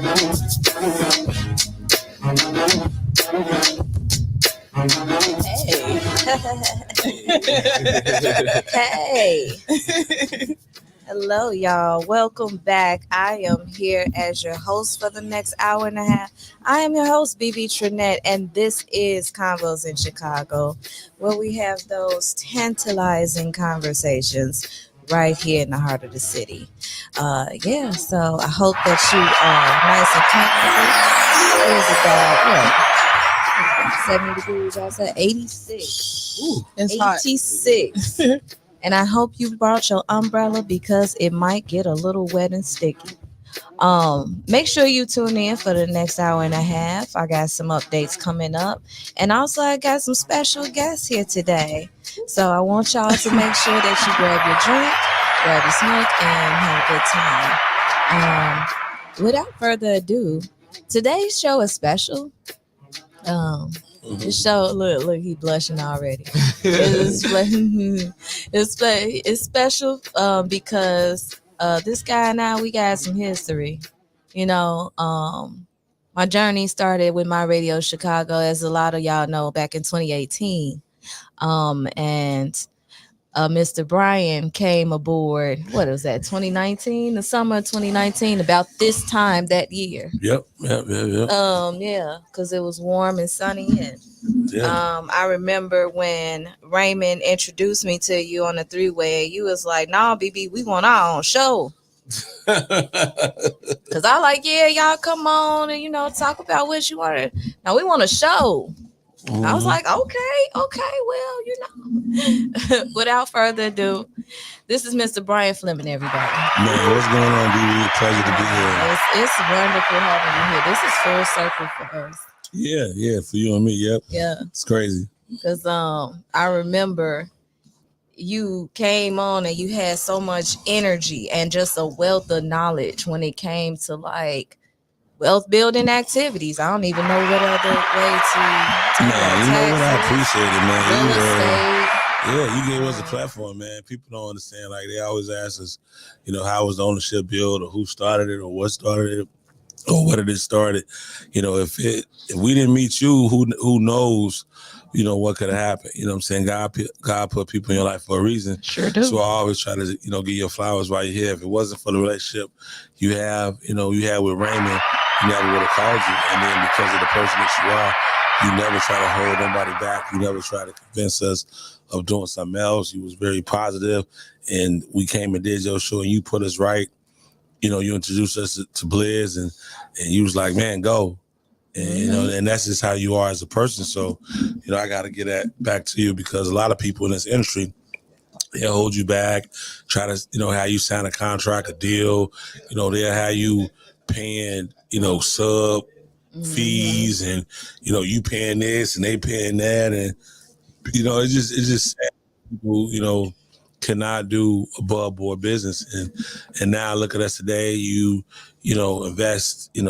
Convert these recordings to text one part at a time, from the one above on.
Hey. Hello, y'all. Welcome back. I am here as your host for the next hour and a half. I am your host, BB Trinette, and this is Convos in Chicago, where we have those tantalizing conversations right here in the heart of the city. So I hope that you are nice and comfortable. It is about, what? 70 degrees outside, 86. Ooh, it's 86. And I hope you brought your umbrella because it might get a little wet and sticky. Make sure you tune in for the next hour and a half. I got some updates coming up. And also I got some special guests here today. So I want y'all to make sure that you grab your drink, grab your smoke, and have a good time. Without further ado, today's show is special. This show, look, he blushing already. It's special because this guy and I, we got some history. You know, my journey started with my radio Chicago, as a lot of y'all know, back in 2018. And Mr. Brian came aboard. What was that? 2019, the summer of 2019, about this time that year. Yep. Because it was warm and sunny, and I remember when Raymond introduced me to you on the three-way. You was like, "Nah, BB, we want our own show." Cause I like, yeah, y'all come on and talk about what you want. Now we want a show. Mm-hmm. I was like, okay, well, without further ado, this is Mr. Brian Fleming, everybody. Man, what's going on, BB? Pleasure to be here. It's wonderful having you here. This is full circle for us. Yeah, for you and me, yep. Yeah. It's crazy. Because I remember you came on and you had so much energy and just a wealth of knowledge when it came to like wealth building activities. I don't even know what other way to man, you know what? I appreciate it, man. Real estate. Yeah, you gave us a platform, man. People don't understand. Like, they always ask us, how was the ownership built, or who started it, or what started it, or where did it started. If we didn't meet you, who knows, what could have happened. You know what I'm saying? God put people in your life for a reason. Sure do. So I always try to, give your flowers while you're here. If it wasn't for the relationship you had with Raymond, he never would have called you. And then because of the person that you are, you never try to hold nobody back. You never try to convince us of doing something else. You was very positive, and we came and did your show, and you put us right. You introduced us to Blizz, and you was like, man, go. And, and that's just how you are as a person. So, I got to get that back to you, because a lot of people in this industry, they'll hold you back, try to, how you sign a contract, a deal, they'll have you paying, sub fees, and, you paying this and they paying that. And, it's just sad. People, cannot do above board business. And now look at us today. You invest, in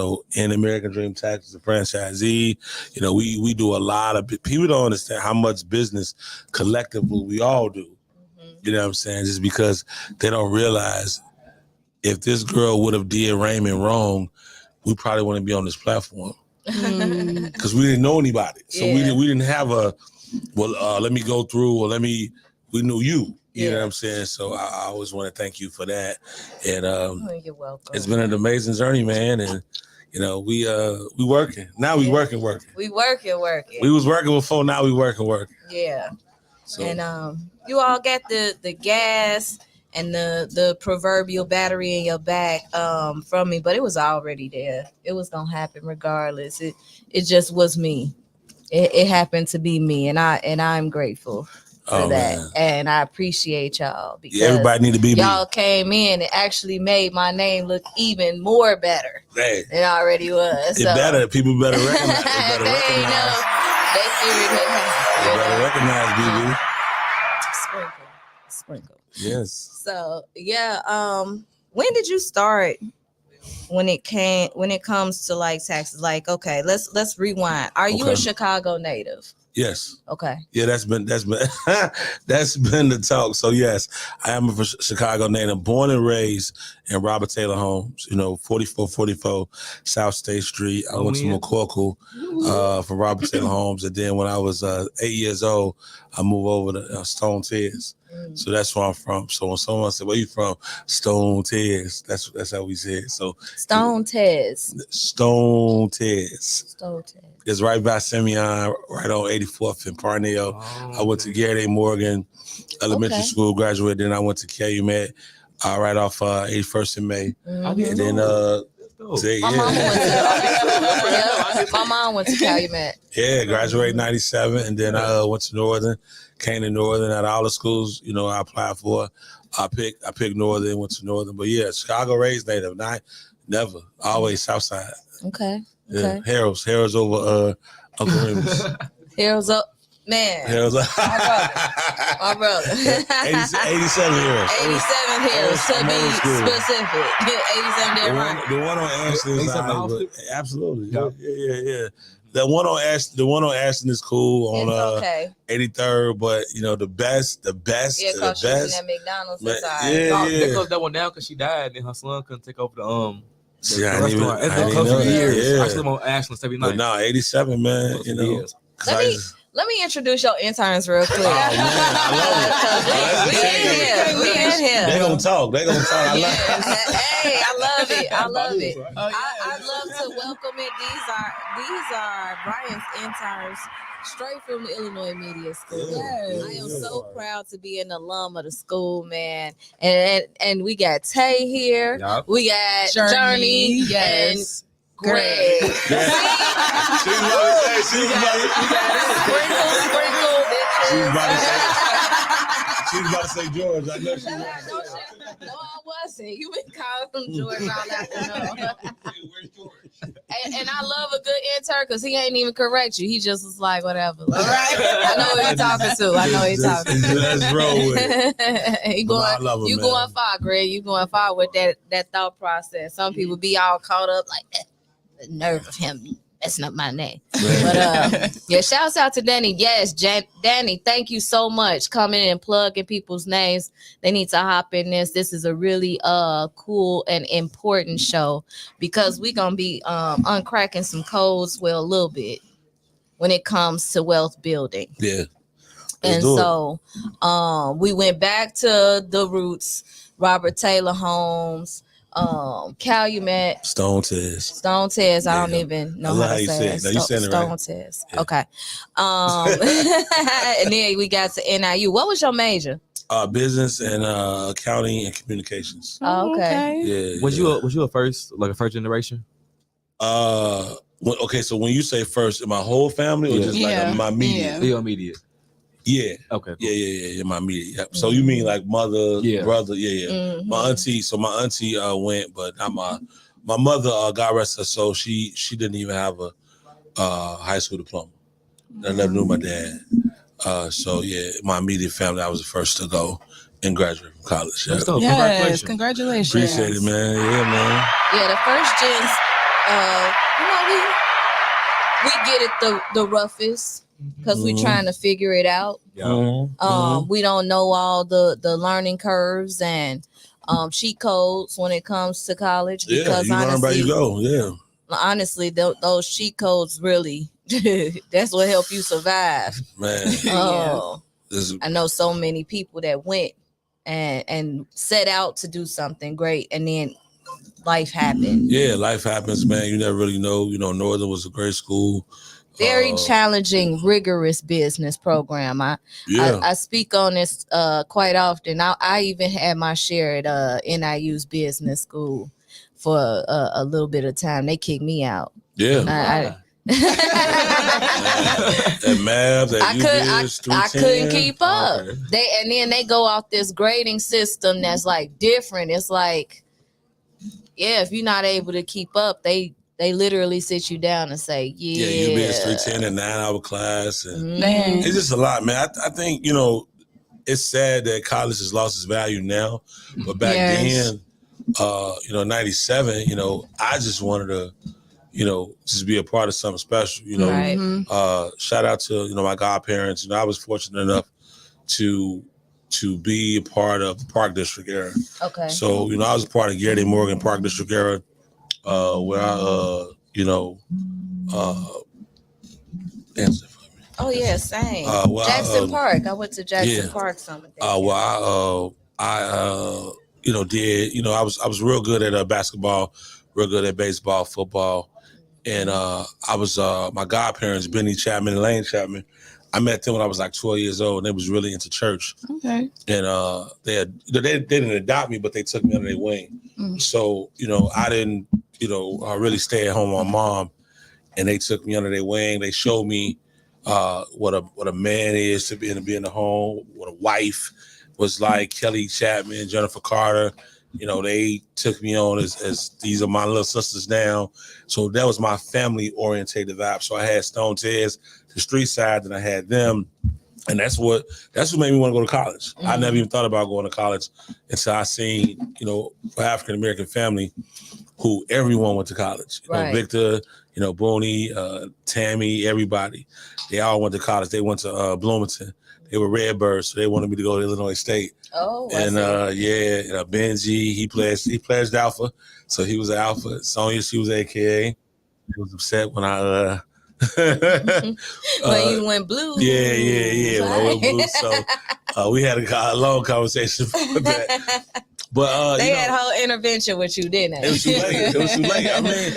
American Dream Tax as a franchisee. We do a lot of, people don't understand how much business collectively we all do. You know what I'm saying? Just because they don't realize, if this girl would have did Raymond wrong, we probably wouldn't be on this platform. Because we didn't know anybody. So we didn't have let me go through, or we knew you. You know what I'm saying? So I always want to thank you for that. And you're welcome. It's been an amazing journey, man. And we working. Now we working. We working. We was working before, now we working. Yeah. So. And you all got the gas and the proverbial battery in your back from me, but it was already there. It was gonna happen regardless. It just was me. It happened to be me, and I'm grateful for that. Man. And I appreciate y'all, because everybody need to be y'all came in and actually made my name look even more better than it already was. So. Better. People better recognize. They figured it out. They better recognize, BB. Sprinkle. Yes. So when did you start? When it comes to like taxes, like, okay, let's rewind. Are you a Chicago native? Yes. Okay. Yeah, that's been that's been the talk. So yes, I am a Chicago native, born and raised in Robert Taylor Homes. 4444 South State Street. I went to McCorkle from Robert Taylor Homes, and then when I was 8 years old, I moved over to Stone Tears. So that's where I'm from. So when someone said, "Where you from?" Stone Tears. That's how we say it. So Stone Tears. Stone Tears. Stone Tears. It's right by Simeon, right on 84th and Parnell. I went to Garrett A. Morgan Elementary School, graduated. Then I went to Calumet, right off 81st and May. And then my mom went to Calumet. Yeah, graduated 97, and then I went to Northern, came to Northern. Out of all the schools, I applied for, I picked Northern, went to Northern. But yeah, Chicago raised native, never, always Southside. Okay. Yeah, Harold's over Uncle Remus. Harold's up, man. Harold's up. My brother. 87 Harold's. 87 Harold's, to be specific. 87 there, right? The one on Ashton is absolutely. Yeah. The one on Ashton is cool on 83rd, but the best. Yeah, because she was at McDonald's. They closed that one down because she died, and her son couldn't take over the I didn't know that. I still on Ashland every night. But no, 87, man. Let me introduce your interns real quick. Oh, man, I love it. We in here. They gonna talk. Hey, I love it. I love to welcome it. These are Brian's interns, straight from the Illinois Media School. Yes. I am so proud to be an alum of the school, man. And we got Tay here. Yep. We got Journey. Yes. Greg. Sprinkle, She's about to say George. I know she was. No, I wasn't. You been calling him George all afternoon. And I love a good intern because he ain't even correct you. He just was like, whatever. All right. I know who he's talking to. Let's roll with it. You going far, Greg. You going far with that thought process. Some people be all caught up like that. The nerve of him messing up my name. But shouts out to Danny. Yes, Danny, thank you so much coming in and plugging people's names. They need to hop in this. This is a really cool and important show because we're gonna be uncracking some codes a little bit when it comes to wealth building. Yeah. And so we went back to the roots, Robert Taylor Homes, Calumet, Stone Tears. I don't even know how to say it. No, you said it right. Stone Tears. Yeah. Okay. And then we got to NIU. What was your major? Business and accounting and communications. Oh, okay. Yeah. Was you a first generation? Okay, so when you say first in my whole family or just like my immediate? Your immediate. Yeah. Okay. Cool. Yeah. My immediate. Yep. So you mean like mother, brother? Yeah. Mm-hmm. My auntie went, but not my mother. God rest her soul. She didn't even have a high school diploma. I never knew my dad. So my immediate family. I was the first to go and graduate from college. Yeah. Yes, congratulations. Appreciate it, man. Yeah, man. Yeah, the first gens. We get it the roughest. Because we're trying to figure it out. Yeah. We don't know all the learning curves and cheat codes when it comes to college. Because you learn by you go. Yeah. Honestly, those cheat codes really, that's what help you survive. Man. I know so many people that went and set out to do something great, and then life happened. Yeah, life happens, man. You never really know. Northern was a great school. Very challenging, rigorous business program. I speak on this quite often. I even had my share at NIU's business school for a little bit of time. They kicked me out. Yeah. I couldn't keep up. Okay. They go off this grading system that's like different. It's like, if you're not able to keep up, they literally sit you down and say, you'll be in 310 and 9-hour class. And it's just a lot, man. I think, it's sad that college has lost its value now. But back then, 97, I just wanted to, just be a part of something special. Right. Shout out to my godparents. I was fortunate enough to be a part of the Park District era. Okay. So I was a part of Gary Morgan Park District era, where I answer for me. Oh yeah, same. Well, Jackson Park. I went to Jackson Park summer. Did I was real good at basketball, real good at baseball, football, and I was my godparents, Benny Chapman and Lane Chapman. I met them when I was like 12 years old, and they was really into church. Okay. And they didn't adopt me, but they took me under their wing. Mm. So I didn't really stay at home with my mom, and they took me under their wing. They showed me what a man is to be in the home, what a wife was like. Kelly Chapman, Jennifer Carter, they took me on as these are my little sisters now. So that was my family orientated vibe. So I had Stone Ted's, the street side, and I had them. And that's what made me want to go to college. I never even thought about going to college until I seen, for African American family, who everyone went to college. Right. Victor, Booney, Tammy, everybody. They all went to college. They went to Bloomington. They were Redbirds, so they wanted me to go to Illinois State. Oh, and Benji, he pledged Alpha, so he was an Alpha. Sonya, she was AKA. He was upset when I when you went blue. Yeah. Right. When I went blue. So we had a long conversation about that. But they had a whole intervention with you, didn't they? It was too late. I mean,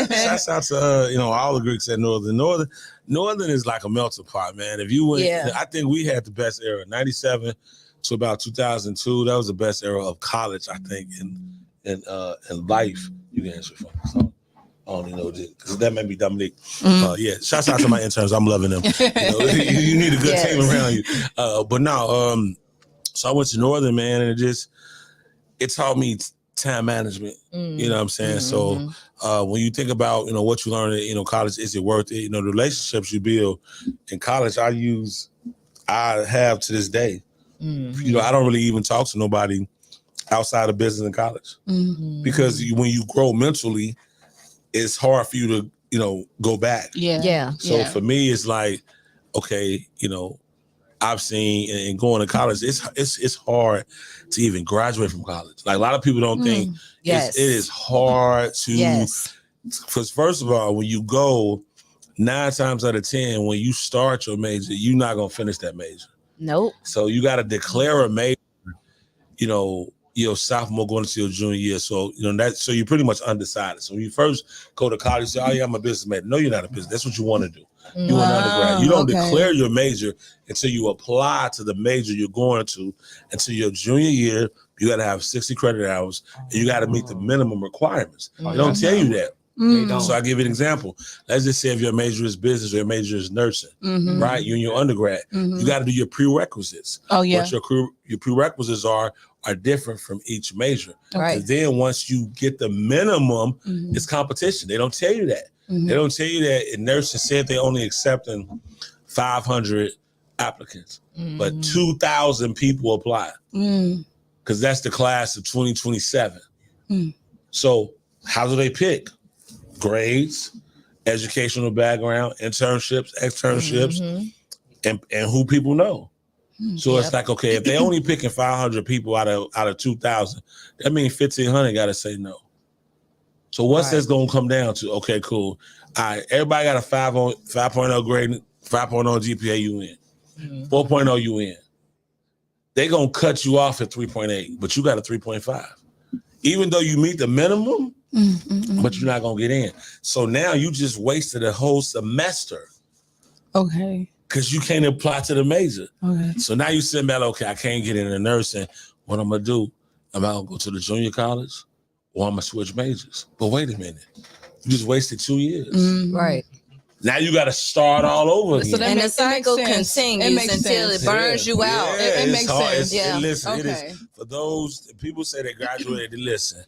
shouts out to all the Greeks at Northern. Northern is like a melting pot, man. If you went, I think we had the best era, 97 to about 2002. That was the best era of college, I think, in life. You can answer for me. So, I don't know because that may be Dominique. Shouts out to my interns. I'm loving them. You need a good team around you. But no, so I went to Northern, man, and it taught me time management. You know what I'm saying? Mm-hmm. So when you think about what you learn at college, is it worth it? The relationships you build in college, I have to this day. Mm-hmm. I don't really even talk to nobody outside of business in college because when you grow mentally, it's hard for you to go back. Yeah. So for me, it's like, okay, I've seen and going to college, it's hard to even graduate from college. Like a lot of people don't think it is hard to. Because first of all, when you go, 9 times out of 10, when you start your major, you're not gonna finish that major. Nope. So you got to declare a major. Your sophomore going into your junior year. So, so you're pretty much undecided. So when you first go to college, you say, oh yeah, I'm a business major. No, you're not a business. That's what you want to do. You want undergrad. You don't declare your major until you apply to the major you're going to. Until your junior year, you got to have 60 credit hours and you got to meet the minimum requirements. They don't tell you that. So I give you an example. Let's just say if your major is business or your major is nursing, right? You in your undergrad, you got to do your prerequisites. Oh yeah. What your prerequisites are different from each major. Right. And then once you get the minimum, it's competition. They don't tell you that. They don't tell you that in nursing said they only accepting 500 applicants, but 2,000 people apply because that's the class of 2027. So how do they pick? Grades, educational background, internships, externships, and who people know. So it's like, okay, if they only picking 500 people out of 2,000, that means 1,500 got to say no. So what's that's going to come down to? Okay, cool. All right, everybody got a 5.0 grade, 5.0 GPA, you in. 4.0, you in. They going to cut you off at 3.8, but you got a 3.5. Even though you meet the minimum, but you're not going to get in. So now you just wasted a whole semester. Okay. Because you can't apply to the major. Okay. So now you sitting back, okay, I can't get into nursing. What I'm going to do, am I going to go to the junior college or I'm going to switch majors? But wait a minute. You just wasted 2 years. Right. Now you got to start all over again. So and the cycle continues until it burns you out. It makes sense. Listen, Okay. it is, for those people say they graduated, listen,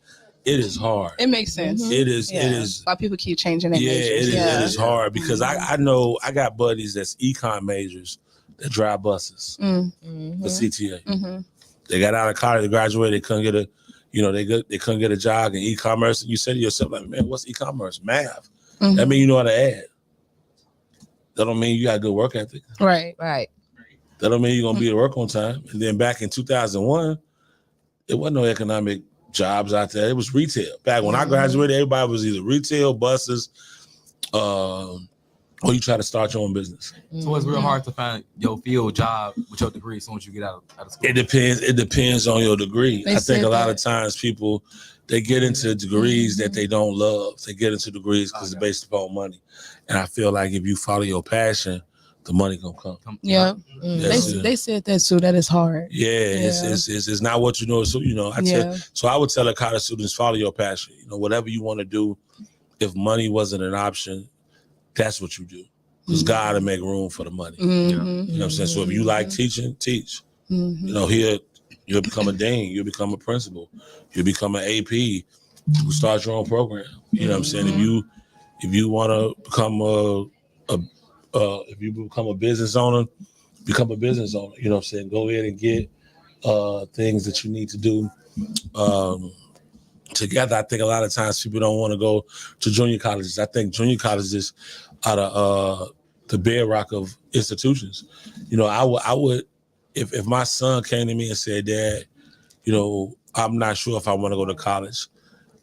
it is hard. It makes sense. It is. Why people keep changing their Yeah, majors. it is hard because I know I got buddies that's econ majors that drive buses for CTA. They got out of college, they graduated, they couldn't get you know, they couldn't get a job in e-commerce, and you say to yourself, like, man, what's e-commerce? Math. Mhm. That means you know how to add. That don't mean you got a good work ethic. Right. Right. That don't mean you're gonna be at work on time. And then back in 2001, it wasn't no economic jobs out there. It was retail. Back when I graduated, everybody was either retail, buses, or you try to start your own business. So it's real hard to find your field job with your degree as soon as you get out of school. It depends. It depends on your degree. They I think said a lot that. of times people, they get into degrees that they don't love. They get into degrees because it's based upon money. And I feel like if you follow your passion, the money gonna come. Yeah. Yes, They said that too. That is hard. Yeah, it's not what you know. So you know, so I would tell a college students, follow your passion. You know, whatever you want to do. If money wasn't an option, that's what you do. Because God will make room for the money. You know what I'm saying? So if you like teaching, teach. You know, here you'll become a dean, you'll become a principal, you'll become an AP, you will start your own program. You know what I'm saying? If you want to become if you become a business owner, become a business owner. You know what I'm saying? Go ahead and get things that you need to do. Together, I think a lot of times people don't want to go to junior colleges. I think junior colleges are the bedrock of institutions. You know, I would if my son came to me and said, Dad, you know, I'm not sure if I want to go to college,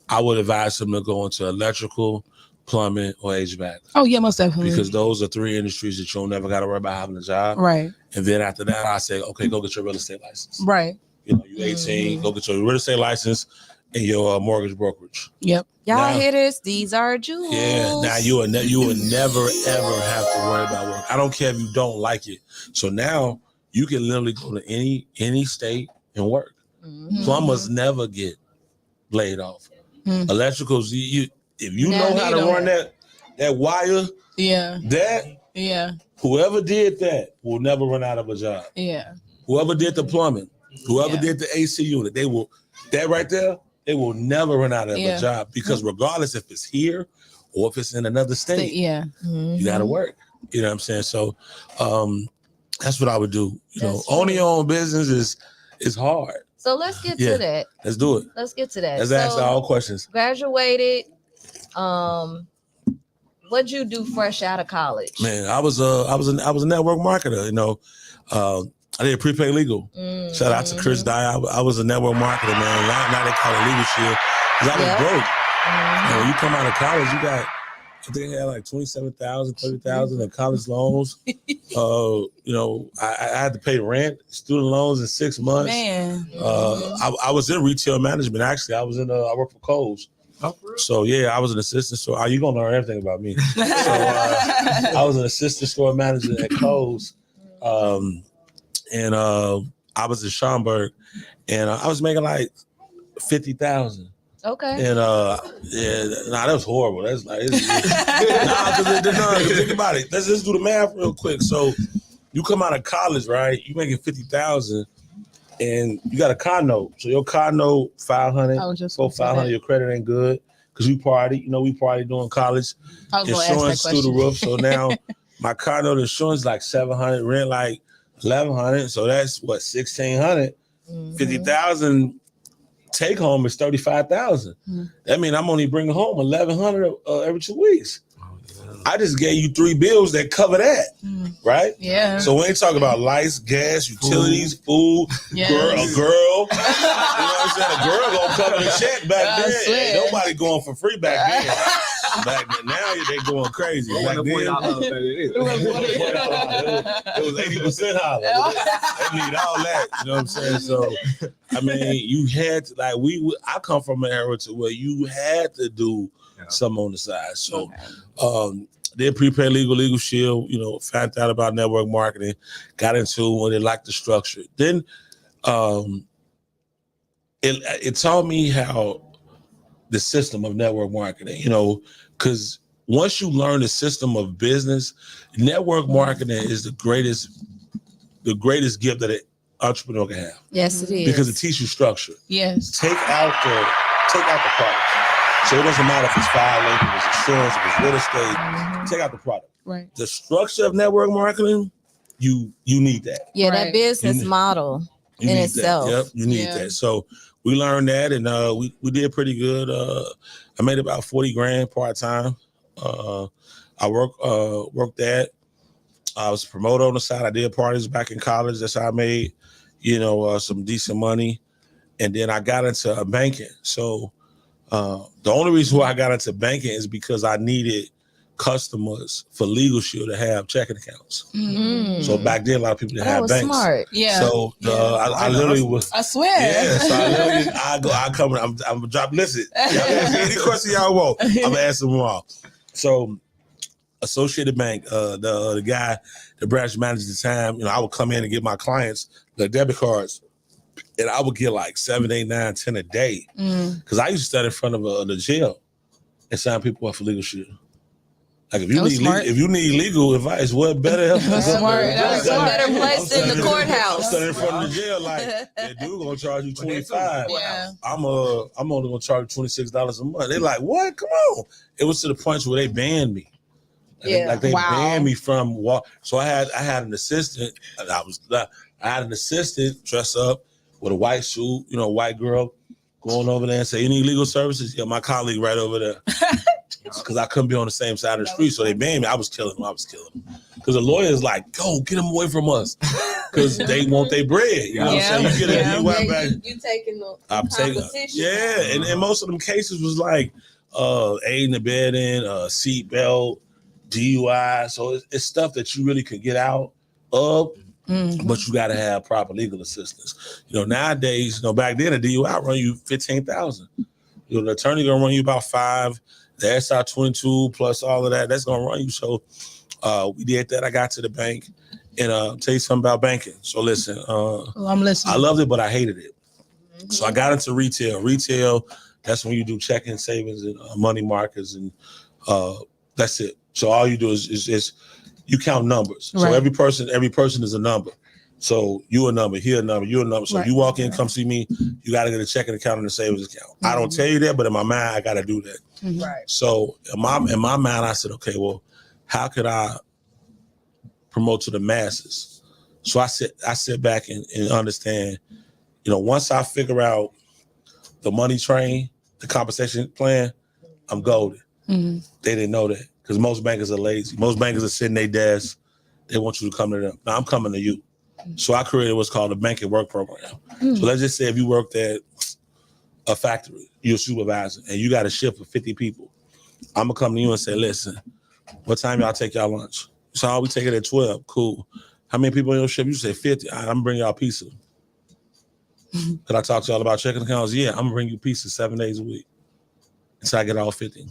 I would advise him to go into electrical, plumbing, or HVAC. Oh yeah, most definitely. Because those are 3 industries that you'll never got to worry about having a job. Right. And then after that, I say, okay, go get your real estate license. Right. You know, you're 18, go get your real estate license and your mortgage brokerage. Yep. Y'all Now- hear this? These are jewels. Yeah, now you will never ever have to worry about work. I don't care if you don't like it. So now you can literally go to any state and work. Plumbers never get laid off. Electricals, if you know how to run that wire, whoever did that will never run out of a job. Yeah. Whoever did the plumbing, whoever did the AC unit, they will never run out of a job, because regardless if it's here or if it's in another state, you got to work. You know what I'm saying? So that's what I would do. You know, owning your own business is hard. So let's get to that. Let's do it. Let's get to that. Let's ask all questions. Graduated. What'd you do fresh out of college? Man, I was a network marketer. You know, I did prepaid legal. Shout out to Chris Dye. I was a network marketer, man. Now they call it legal shield. Because I was broke. You know, when you come out of college, you got, I think I had like 27,000, 30,000 in college loans. You know, I had to pay rent, student loans in 6 months. Man. I was in retail management. Actually, I worked for Kohl's. So yeah, I was an assistant store. You gonna learn everything about me. So I was an assistant store manager at Kohl's. And I was in Schaumburg, and I was making like 50,000. Okay. And that was horrible. That's like, think about it. Let's just do the math real quick. So you come out of college, right? You making 50,000, and you got a car note. So your car note 500, go 500. Your credit ain't good because we party. You know, we party during college. Insurance through the roof. So now my car note insurance like 700, rent like 1,100. So that's what, 1,600. 50,000 take home is 35,000. That means I'm only bringing home 1,100 every 2 weeks. I just gave you 3 bills that cover that, right? Yeah. So we ain't talking about lights, gas, utilities, food, girl. You know what I'm saying? A girl gonna cover the check back then. Ain't nobody going for free back then. Back then, now they going crazy. Back then, it was 80% holler. They need all that. You know what I'm saying? So, I mean, you had to, like, I come from an era to where you had to do something on the side. So, did prepaid legal shield, you know, found out about network marketing, got into when they liked the structure. Then it taught me how the system of network marketing, you know, because once you learn the system of business, network marketing is the greatest gift that an entrepreneur can have. Yes, it is. Because it teaches you structure. Yes. Take out the product. So it doesn't matter if it's filing, if it's insurance, if it's real estate, take out the product. Right. The structure of network marketing, you need that. Yeah, that business model in itself. Yep, you need that. So we learned that, and we did pretty good. I made about 40 grand part time. I worked that. I was a promoter on the side. I did parties back in college. That's how I made, some decent money. And then I got into banking. So the only reason why I got into banking is because I needed customers for Legal Shield to have checking accounts. Mm. So back then, a lot of people didn't That have was banks. smart. Yeah. So I literally was. I swear. Yeah. So I come. I'm gonna drop. Listen. Y'all ask any question y'all want. I'm gonna answer them all. So Associated Bank, the guy, the branch manager at the time, I would come in and get my clients the debit cards. And I would get like 7, 8, 9, 10 a day. Because I used to stand in front of the jail and sign people up for Legal Shield. Like if you need legal advice, what better help? That's smart. That's a better place than the courthouse. I'm standing in front of the jail like, that dude gonna charge you $25. Yeah. I'm only gonna charge you $26 a month. They're like, what? Come on. It was to the point where they banned me. Like they banned me from walk. So I had an assistant. I had an assistant dress up with a white suit, white girl going over there and say, you need legal services? Yeah, my colleague right over there. Because I couldn't be on the same side of the street. So they banned me. I was killing them. Because the lawyer's like, go, get them away from us. Because they want their bread. You know what I'm saying? You get a DUI back. You taking the competition. Yeah, and most of them cases was like aiding and abetting, seatbelt, DUI. So it's stuff that you really could get out of. But you got to have proper legal assistance. Nowadays, back then a DUI run you $15,000. The attorney gonna run you about $5,000. The SR 22 plus all of that, that's gonna run you. So we did that. I got to the bank, and tell you something about banking. So listen, I'm listening. I loved it, but I hated it. So I got into retail. Retail, that's when you do checking, savings, and money markets, and that's it. So all you do is you count numbers. So every person is a number. So you a number, he a number, you a number. So if you walk in, come see me, you got to get a checking account and a savings account. I don't tell you that, but in my mind, I got to do that. Right. So in my mind, I said, okay, well, how could I promote to the masses? So I sit back and understand, once I figure out the money train, the compensation plan, I'm golden. They didn't know that because most bankers are lazy. Most bankers are sitting at their desks. They want you to come to them. Now I'm coming to you. So I created what's called a bank and work program. So let's just say if you worked at a factory, you're a supervisor, and you got a shift of 50 people. I'm going to come to you and say, listen, what time y'all take y'all lunch? So we take it at 12. Cool. How many people in your shift? You say 50. I'm going to bring y'all pizza. Could I talk to y'all about checking accounts? Yeah, I'm going to bring you pizza 7 days a week until I get all 50.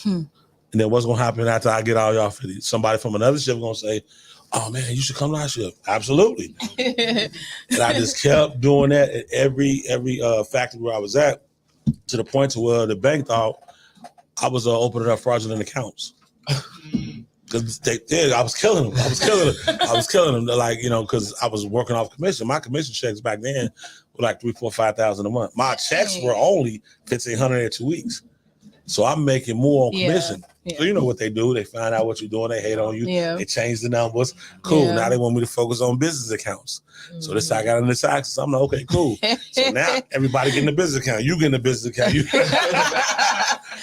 And then what's going to happen after I get all y'all 50? Somebody from another shift going to say, oh man, you should come to our shift. Absolutely. And I just kept doing that at every factory where I was at, to the point to where the bank thought I was opening up fraudulent accounts. Because I was killing them. I was killing them. Like, because I was working off commission. My commission checks back then were like $3,000, $4,000, $5,000 a month. My checks were only $1,500 in 2 weeks. So I'm making more on commission. Yeah. So you know what they do. They find out what you're doing. They hate on you. Yeah. They change the numbers. Cool. Yeah. Now they want me to focus on business accounts. So this I got into taxes. I'm like, okay, cool. So now everybody getting a business account. You getting a business account.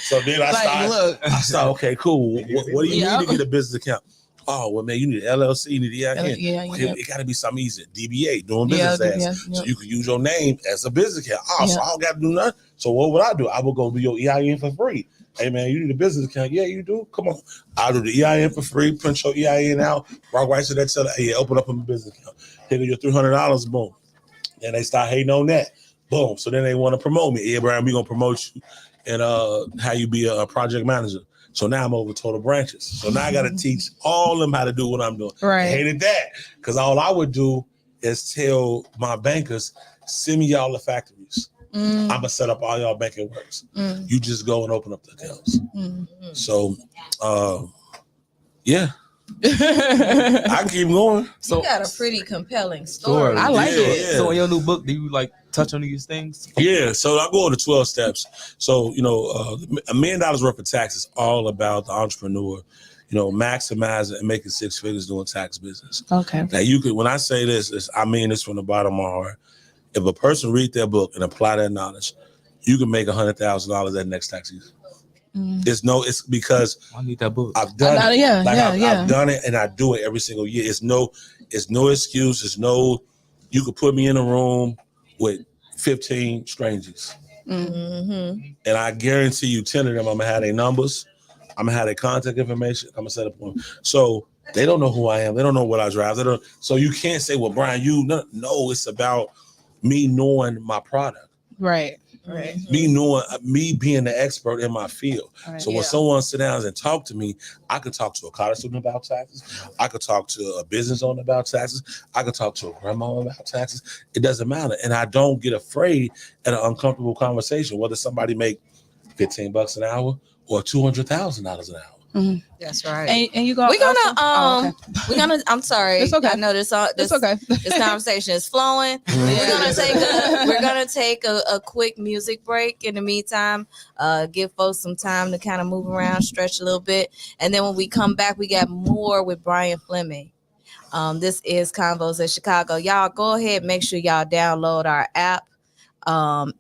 So then I start, okay, cool. What do you need to get a business account? Oh, well, man, you need an LLC, you need an EIN. It got to be something easy. DBA, doing business as. So you can use your name as a business account. So I don't got to do nothing. So what would I do? I would go do your EIN for free. Hey, man, you need a business account. Yeah, you do. Come on. I'll do the EIN for free. Print your EIN out. Walk right to that seller. Hey, open up a business account. Take your $300. Boom. Then they start hating on that. Boom. So then they want to promote me. Yeah, Brian, we're going to promote you and how you be a project manager. So now I'm over total branches. So now I got to teach all of them how to do what I'm doing. Right. I hated that because all I would do is tell my bankers, send me y'all the factories. I'm going to set up all y'all banking works. You just go and open up the accounts. So, yeah. I can keep going. So, you got a pretty compelling story. I like it. Yeah. So in your new book, do you touch on these things? Yeah. So I go on the 12 steps. So, $1 million worth of tax is all about the entrepreneur, maximizing and making 6 figures doing tax business. Okay. Now when I say this, I mean this from the bottom of my heart. If a person read their book and apply that knowledge, you can make $100,000 that next tax season. It's because I need that book. I've done it. Yeah, I've done it and I do it every single year. It's no excuse. It's no, you could put me in a room with 15 strangers. Mm-hmm. And I guarantee you 10 of them, I'm gonna have their numbers. I'm gonna have their contact information. I'm gonna set up one. So they don't know who I am. They don't know what I drive. They don't. So you can't say, well, Brian, no, it's about me knowing my product. Right. Me being the expert in my field. Right. So when someone sit down and talk to me, I could talk to a college student about taxes. I could talk to a business owner about taxes. I could talk to a grandma about taxes. It doesn't matter. And I don't get afraid at an uncomfortable conversation, whether somebody make $15 an hour or $200,000 an hour. Mm-hmm. That's right. And you go. We're gonna I'm sorry. It's okay. I know this okay. this conversation is flowing. We're gonna take a quick music break in the meantime. Give folks some time to kind of move around, stretch a little bit, and then when we come back, we got more with Brian Fleming. This is Convos in Chicago. Y'all go ahead, make sure y'all download our app,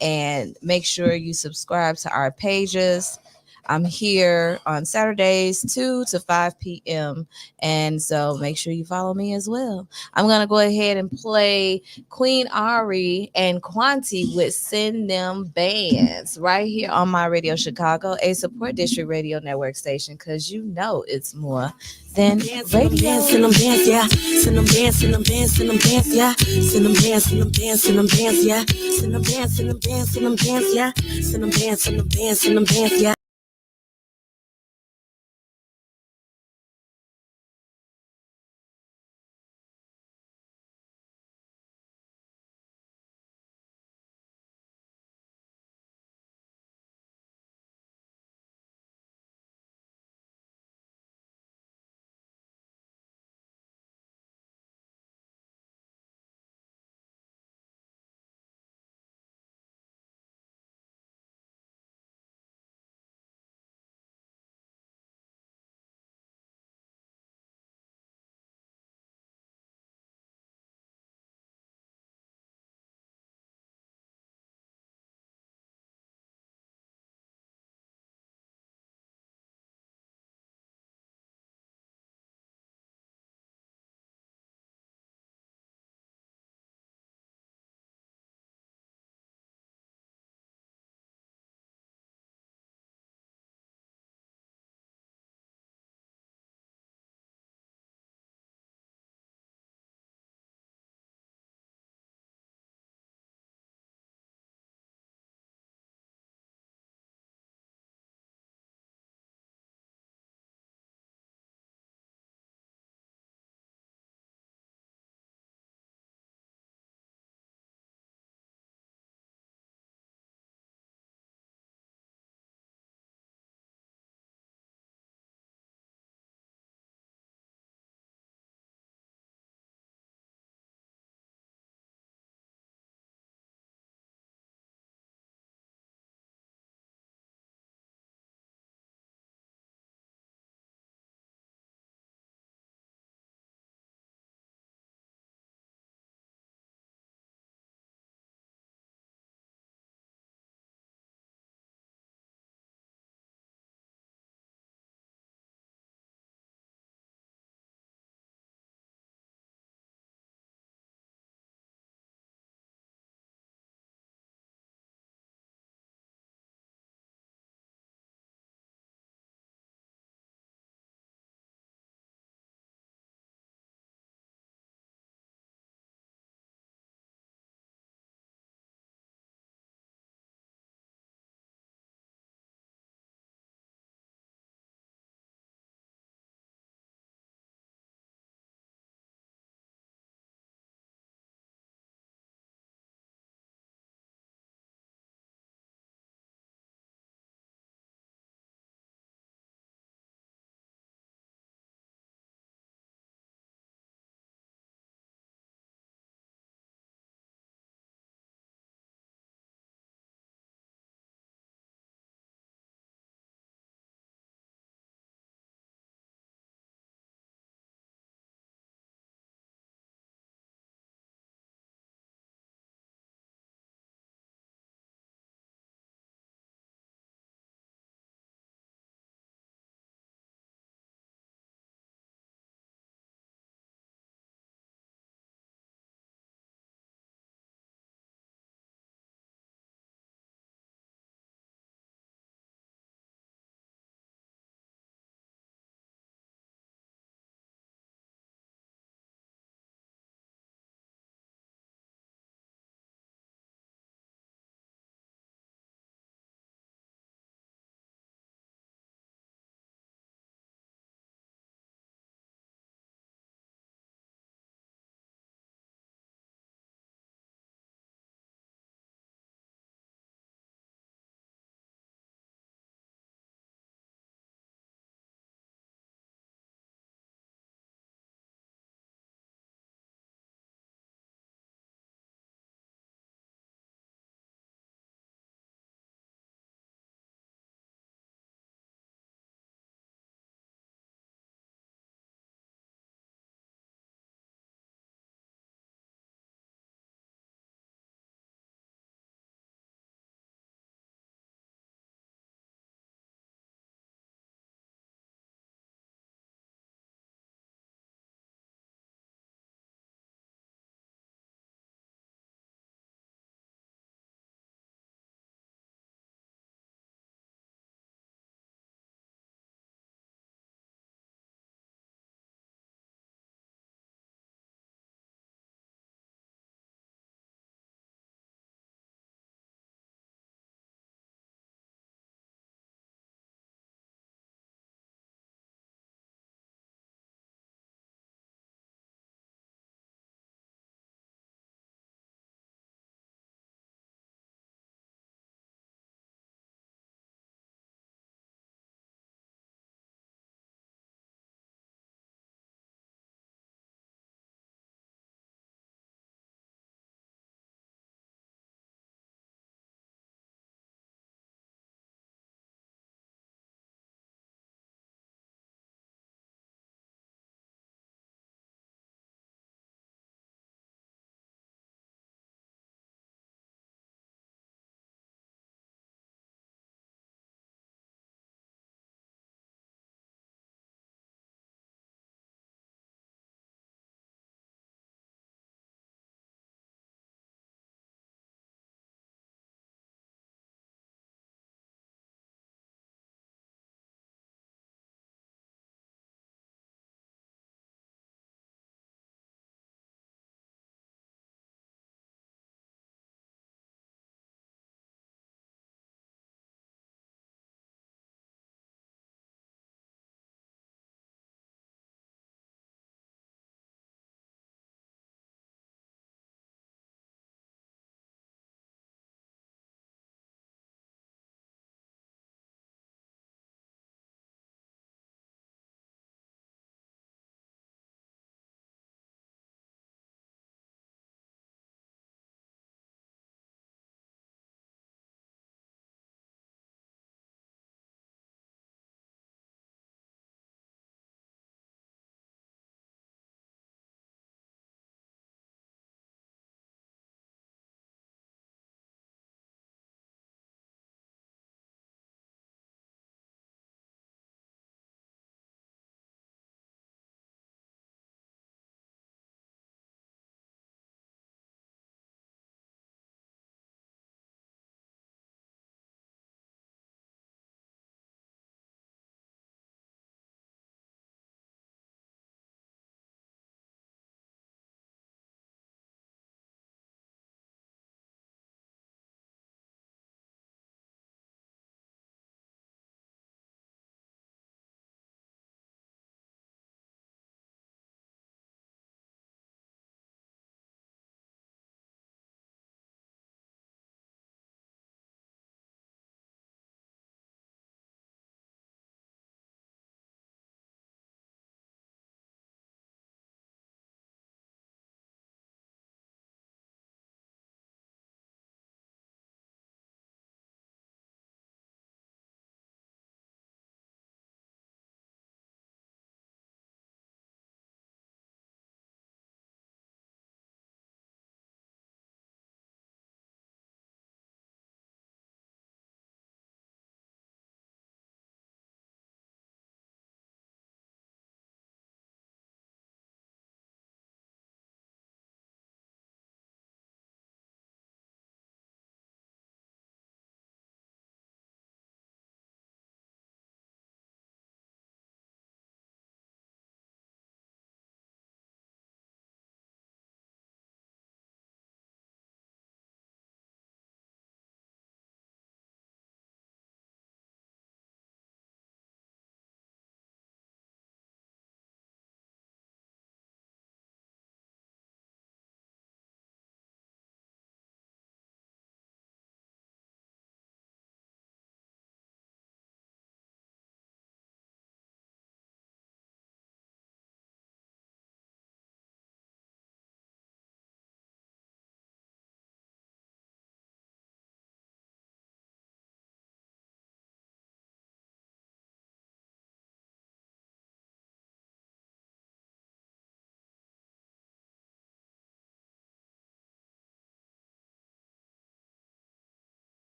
and make sure you subscribe to our pages. I'm here on Saturdays 2 to 5 p.m. And so make sure you follow me as well. I'm going to go ahead and play Queen Ari and Quanti with Send Them Bands right here on my Radio Chicago, a support district radio network station, because you know it's more than radio. Send them bands, yeah. Send them bands, send them bands, send them bands, yeah. Send them bands, send them bands, send them bands, yeah. Send them bands, send them bands, send them bands, yeah. Send them bands, send them bands, send them bands, yeah.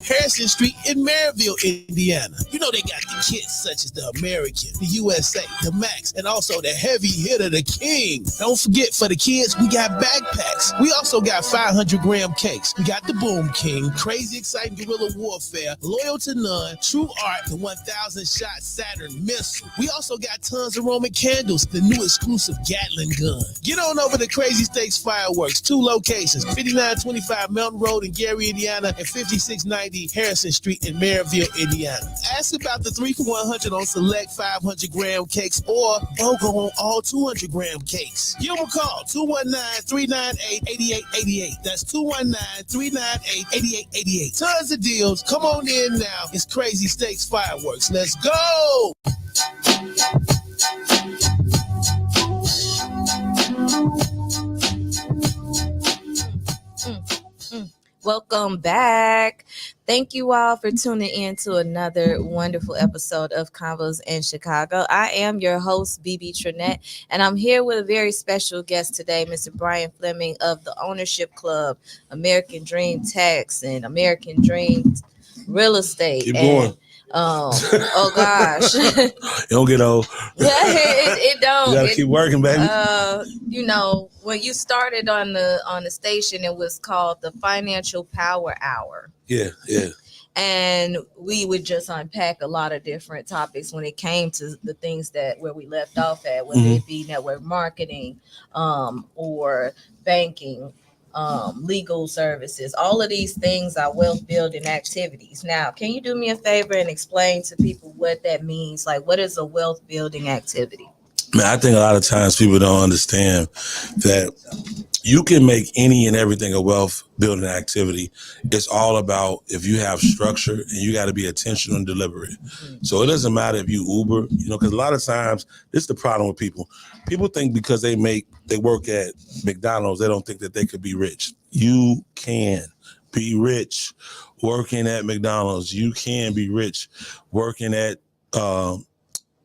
Harrison Street in Maryville, Indiana. You know they got the kits such as the American, the USA, the Max, and also the heavy hitter, the King. Don't forget, for the kids, we got backpacks. We also got 500-gram cakes. We got the Boom King, crazy exciting guerrilla warfare, loyal to none, true art, the 1,000-shot Saturn missile. We also got tons of Roman candles, the new exclusive Gatling gun. Get on over to Crazy Stakes Fireworks, 2 locations, 5925 Mountain Road in Gary, Indiana, and 5690 Harrison Street in Maryville, Indiana. Ask about the 3 for $100 on select 500-gram cakes or BOGO on all 200-gram cakes. Give them a call, 219-398-8888. That's 219-398-8888. Tons of deals. Come on in now. It's Crazy Stakes Fireworks. Let's go! Welcome back. Thank you all for tuning in to another wonderful episode of Convos in Chicago. I am your host, BB Trinette, and I'm here with a very special guest today, Mr. Brian Fleming of the Ownership Club, American Dream Tax, and American Dream Real Estate. Keep going. Oh gosh. It don't get old. it don't. You gotta keep working, baby. You know, when you started on the station, it was called the Financial Power Hour. Yeah. And we would just unpack a lot of different topics when it came to the things that where we left off at, whether it be network marketing, or banking, legal services. All of these things are wealth building activities. Now, can you do me a favor and explain to people what that means? Like, what is a wealth building activity? Man, I think a lot of times people don't understand that you can make any and everything a wealth building activity. It's all about if you have structure and you got to be intentional and deliberate. So it doesn't matter if you Uber, because a lot of times this is the problem with people. People think because they work at McDonald's, they don't think that they could be rich. You can be rich working at McDonald's. You can be rich working at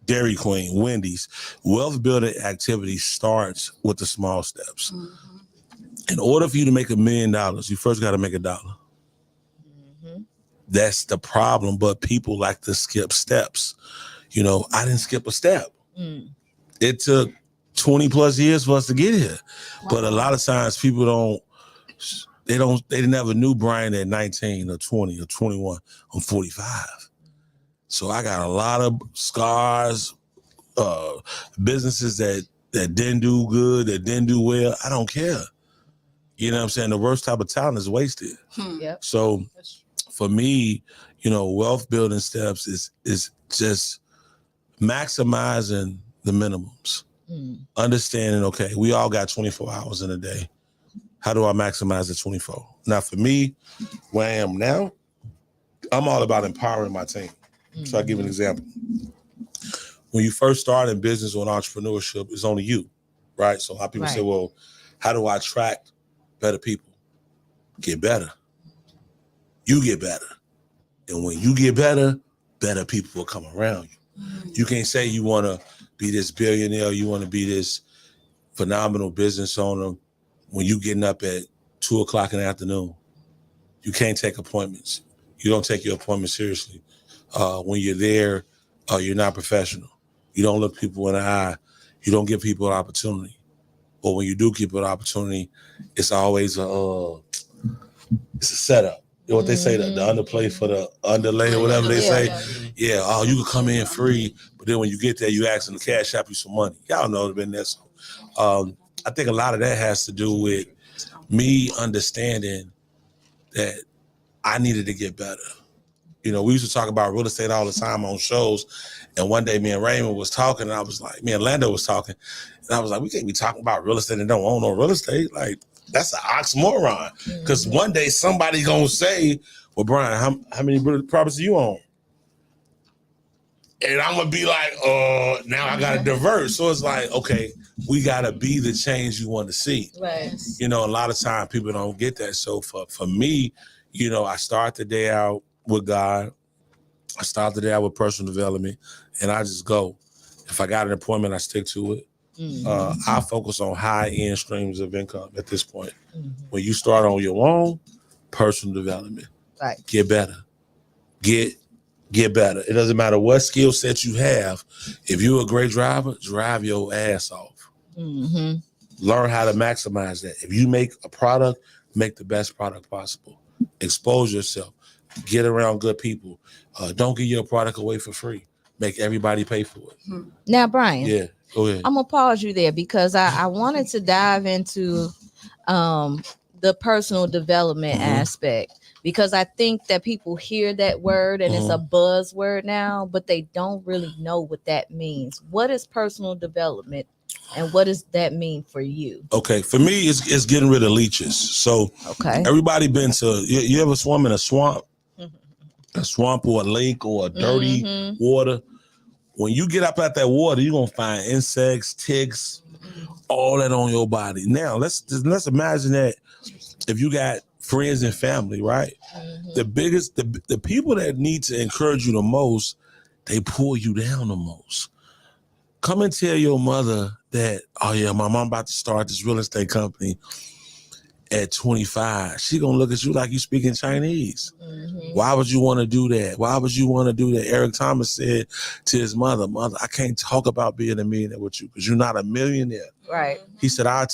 Dairy Queen, Wendy's. Wealth building activity starts with the small steps. In order for you to make $1 million, you first got to make $1. That's the problem. But people like to skip steps. I didn't skip a step. It took 20 plus years for us to get here. Wow. But a lot of times people they never knew Brian at 19 or 20 or 21. I'm 45. So I got a lot of scars, businesses that didn't do good, that didn't do well. I don't care. You know what I'm saying? The worst type of talent is wasted. Yep. So for me, wealth building steps is just maximizing the minimums. Understanding, okay, we all got 24 hours in a day. How do I maximize the 24? Now, for me, where I am now, I'm all about empowering my team. So I'll give you an example. When you first start in business or in entrepreneurship, it's only you, right? So a lot of people say, well, how do I attract better people? Get better. You get better. And when you get better, better people will come around you. You can't say you want to be this billionaire, you want to be this phenomenal business owner when you getting up at 2:00 in the afternoon. You can't take appointments. You don't take your appointments seriously. When you're there, you're not professional. You don't look people in the eye. You don't give people an opportunity. But when you do give people an opportunity, it's always it's a setup. You know what they say, the underplay for the underlay or whatever they say? Yeah, you can come in free, but then when you get there, you ask them to cash out you some money. Y'all know it's been there. So, I think a lot of that has to do with me understanding that I needed to get better. We used to talk about real estate all the time on shows. And one day me and Raymond was talking, and I was like, me and Lando was talking, and I was like, we can't be talking about real estate and don't own no real estate. Like, that's an oxymoron. Because one day somebody gonna say, well, Brian, how many properties do you own? And I'm gonna be like, now I gotta divert. So it's like, okay, we gotta be the change you want to see. Right. A lot of times people don't get that. So for me, I start the day out with God. I start the day out with personal development, and I just go. If I got an appointment, I stick to it. I focus on high-end streams of income at this point. When you start on your own, personal development. Right. Get better. get better. It doesn't matter what skill set you have. If you're a great driver, drive your ass off. Mm-hmm. Learn how to maximize that. If you make a product, make the best product possible. Expose yourself. Get around good people. Don't give your product away for free. Make everybody pay for it. Now, Brian, Yeah, go ahead. I'm gonna pause you there because I wanted to dive into the personal development aspect, because I think that people hear that word and it's a buzzword now, but they don't really know what that means. What is personal development, and what does that mean for you? Okay, for me, it's getting rid of leeches. So Okay. everybody been to, you ever swum in a swamp? A swamp or a lake or a dirty water. When you get up out that water, you're gonna find insects, ticks, all that on your body. Now let's imagine that if you got friends and family, right? The biggest, the people that need to encourage you the most, they pull you down the most. Come and tell your mother that, oh yeah, my mom about to start this real estate company at 25. She gonna look at you like you speaking Chinese. Why would you want to do that? Why would you want to do that? Eric Thomas said to his mother, I can't talk about being a millionaire with you because you're not a millionaire. Right. He said, I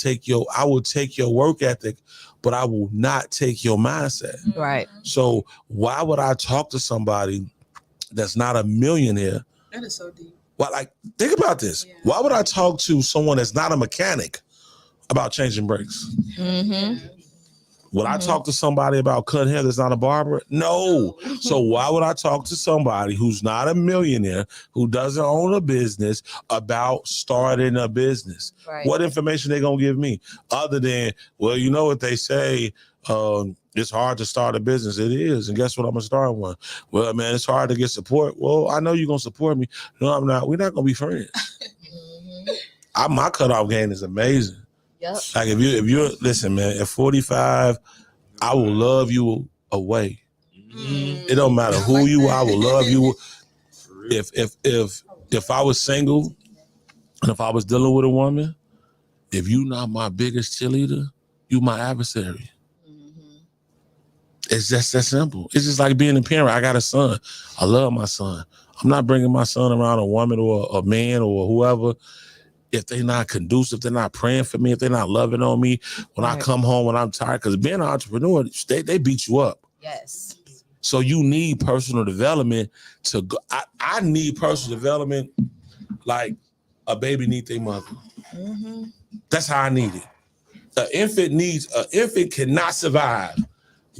will take your work ethic, but I will not take your mindset. Right. So why would I talk to somebody that's not a millionaire? That is so deep. Well, like, think about this. Yeah. Why would I talk to someone that's not a mechanic about changing brakes? Would I talk to somebody about cutting hair that's not a barber? No. So why would I talk to somebody who's not a millionaire, who doesn't own a business, about starting a business? Right. What information they gonna give me other than, well, you know what they say, it's hard to start a business. It is. And guess what? I'm gonna start one. Well, man, it's hard to get support. Well, I know you're gonna support me. No, I'm not. We're not gonna be friends. My cutoff game is amazing. Yep. Like if you're listen, man, at 45, I will love you away. It don't matter who you are, I will love you. If I was single and if I was dealing with a woman, if you not my biggest cheerleader, you my adversary. It's just that simple. It's just like being a parent. I got a son. I love my son. I'm not bringing my son around a woman or a man or whoever if they're not conducive, they're not praying for me, if they're not loving on me when I come home when I'm tired. Because being an entrepreneur, they beat you up. Yes. So you need personal development to go. I need personal development like a baby needs their mother. That's how I need it. An infant cannot survive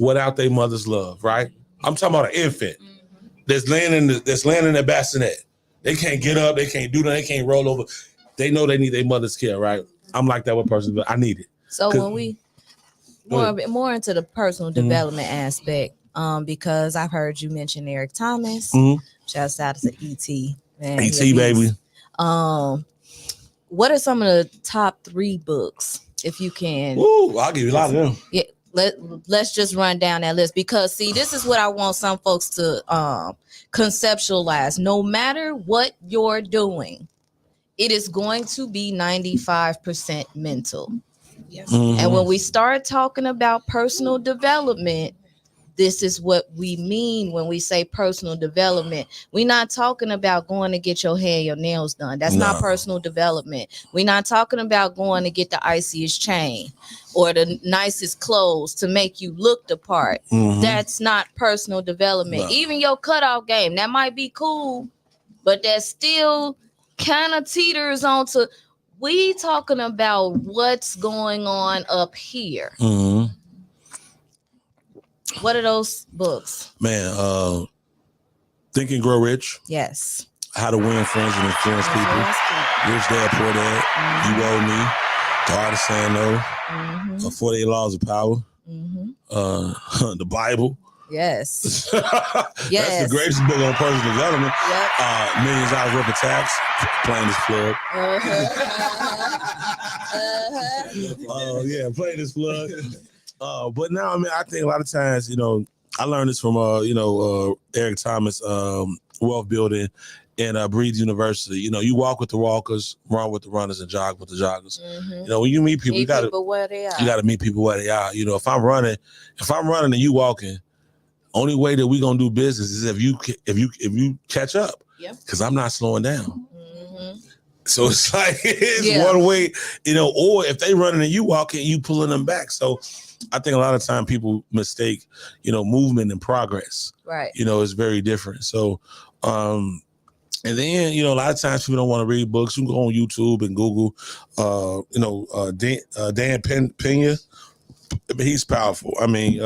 without their mother's love, right? I'm talking about an infant that's laying in the bassinet. They can't get up, they can't do that, they can't roll over. They know they need their mother's care, right? I'm like that with personal development. I need it. So when we more into the personal development aspect, because I've heard you mention Eric Thomas. Shouts out to E.T. Man, E.T. baby. What are some of the top 3 books, if you can? Ooh, I'll give you a lot of them. Yeah, let's just run down that list, because see, this is what I want some folks to conceptualize. No matter what you're doing, it is going to be 95% mental. Yes. And when we start talking about personal development, this is what we mean when we say personal development. We're not talking about going to get your hair, your nails done. That's not personal development. We're not talking about going to get the iciest chain or the nicest clothes to make you look the part. That's not personal development. Even your cutoff game, that might be cool, but that still kind of teeters onto, we talking about what's going on up here. What are those books? Man, Think and Grow Rich. Yes. How to Win Friends and Influence People. Rich Dad, Poor Dad. You Owe Me. The Art of Saying No. 48 Laws of Power. The Bible. Yes. That's the greatest book on personal development. Yep. Millions Dollars Worth of Tax. Playing this plug. Yeah, playing this plug. But now, I mean, I think a lot of times, I learned this from, Eric Thomas, Wealth Building and Breathe University. You walk with the walkers, run with the runners, and jog with the joggers. When you meet people, you got to meet people where they are. If I'm running and you walking, Only way that we gonna do business is if you catch up. Yep. Because I'm not slowing down. Mm-hmm. So it's like it's one way, or if they running and you walking, you pulling them back. So I think a lot of time people mistake, movement and progress. Right. It's very different. So, and then, a lot of times people don't want to read books. You can go on YouTube and Google, Dan Pena. He's powerful. I mean,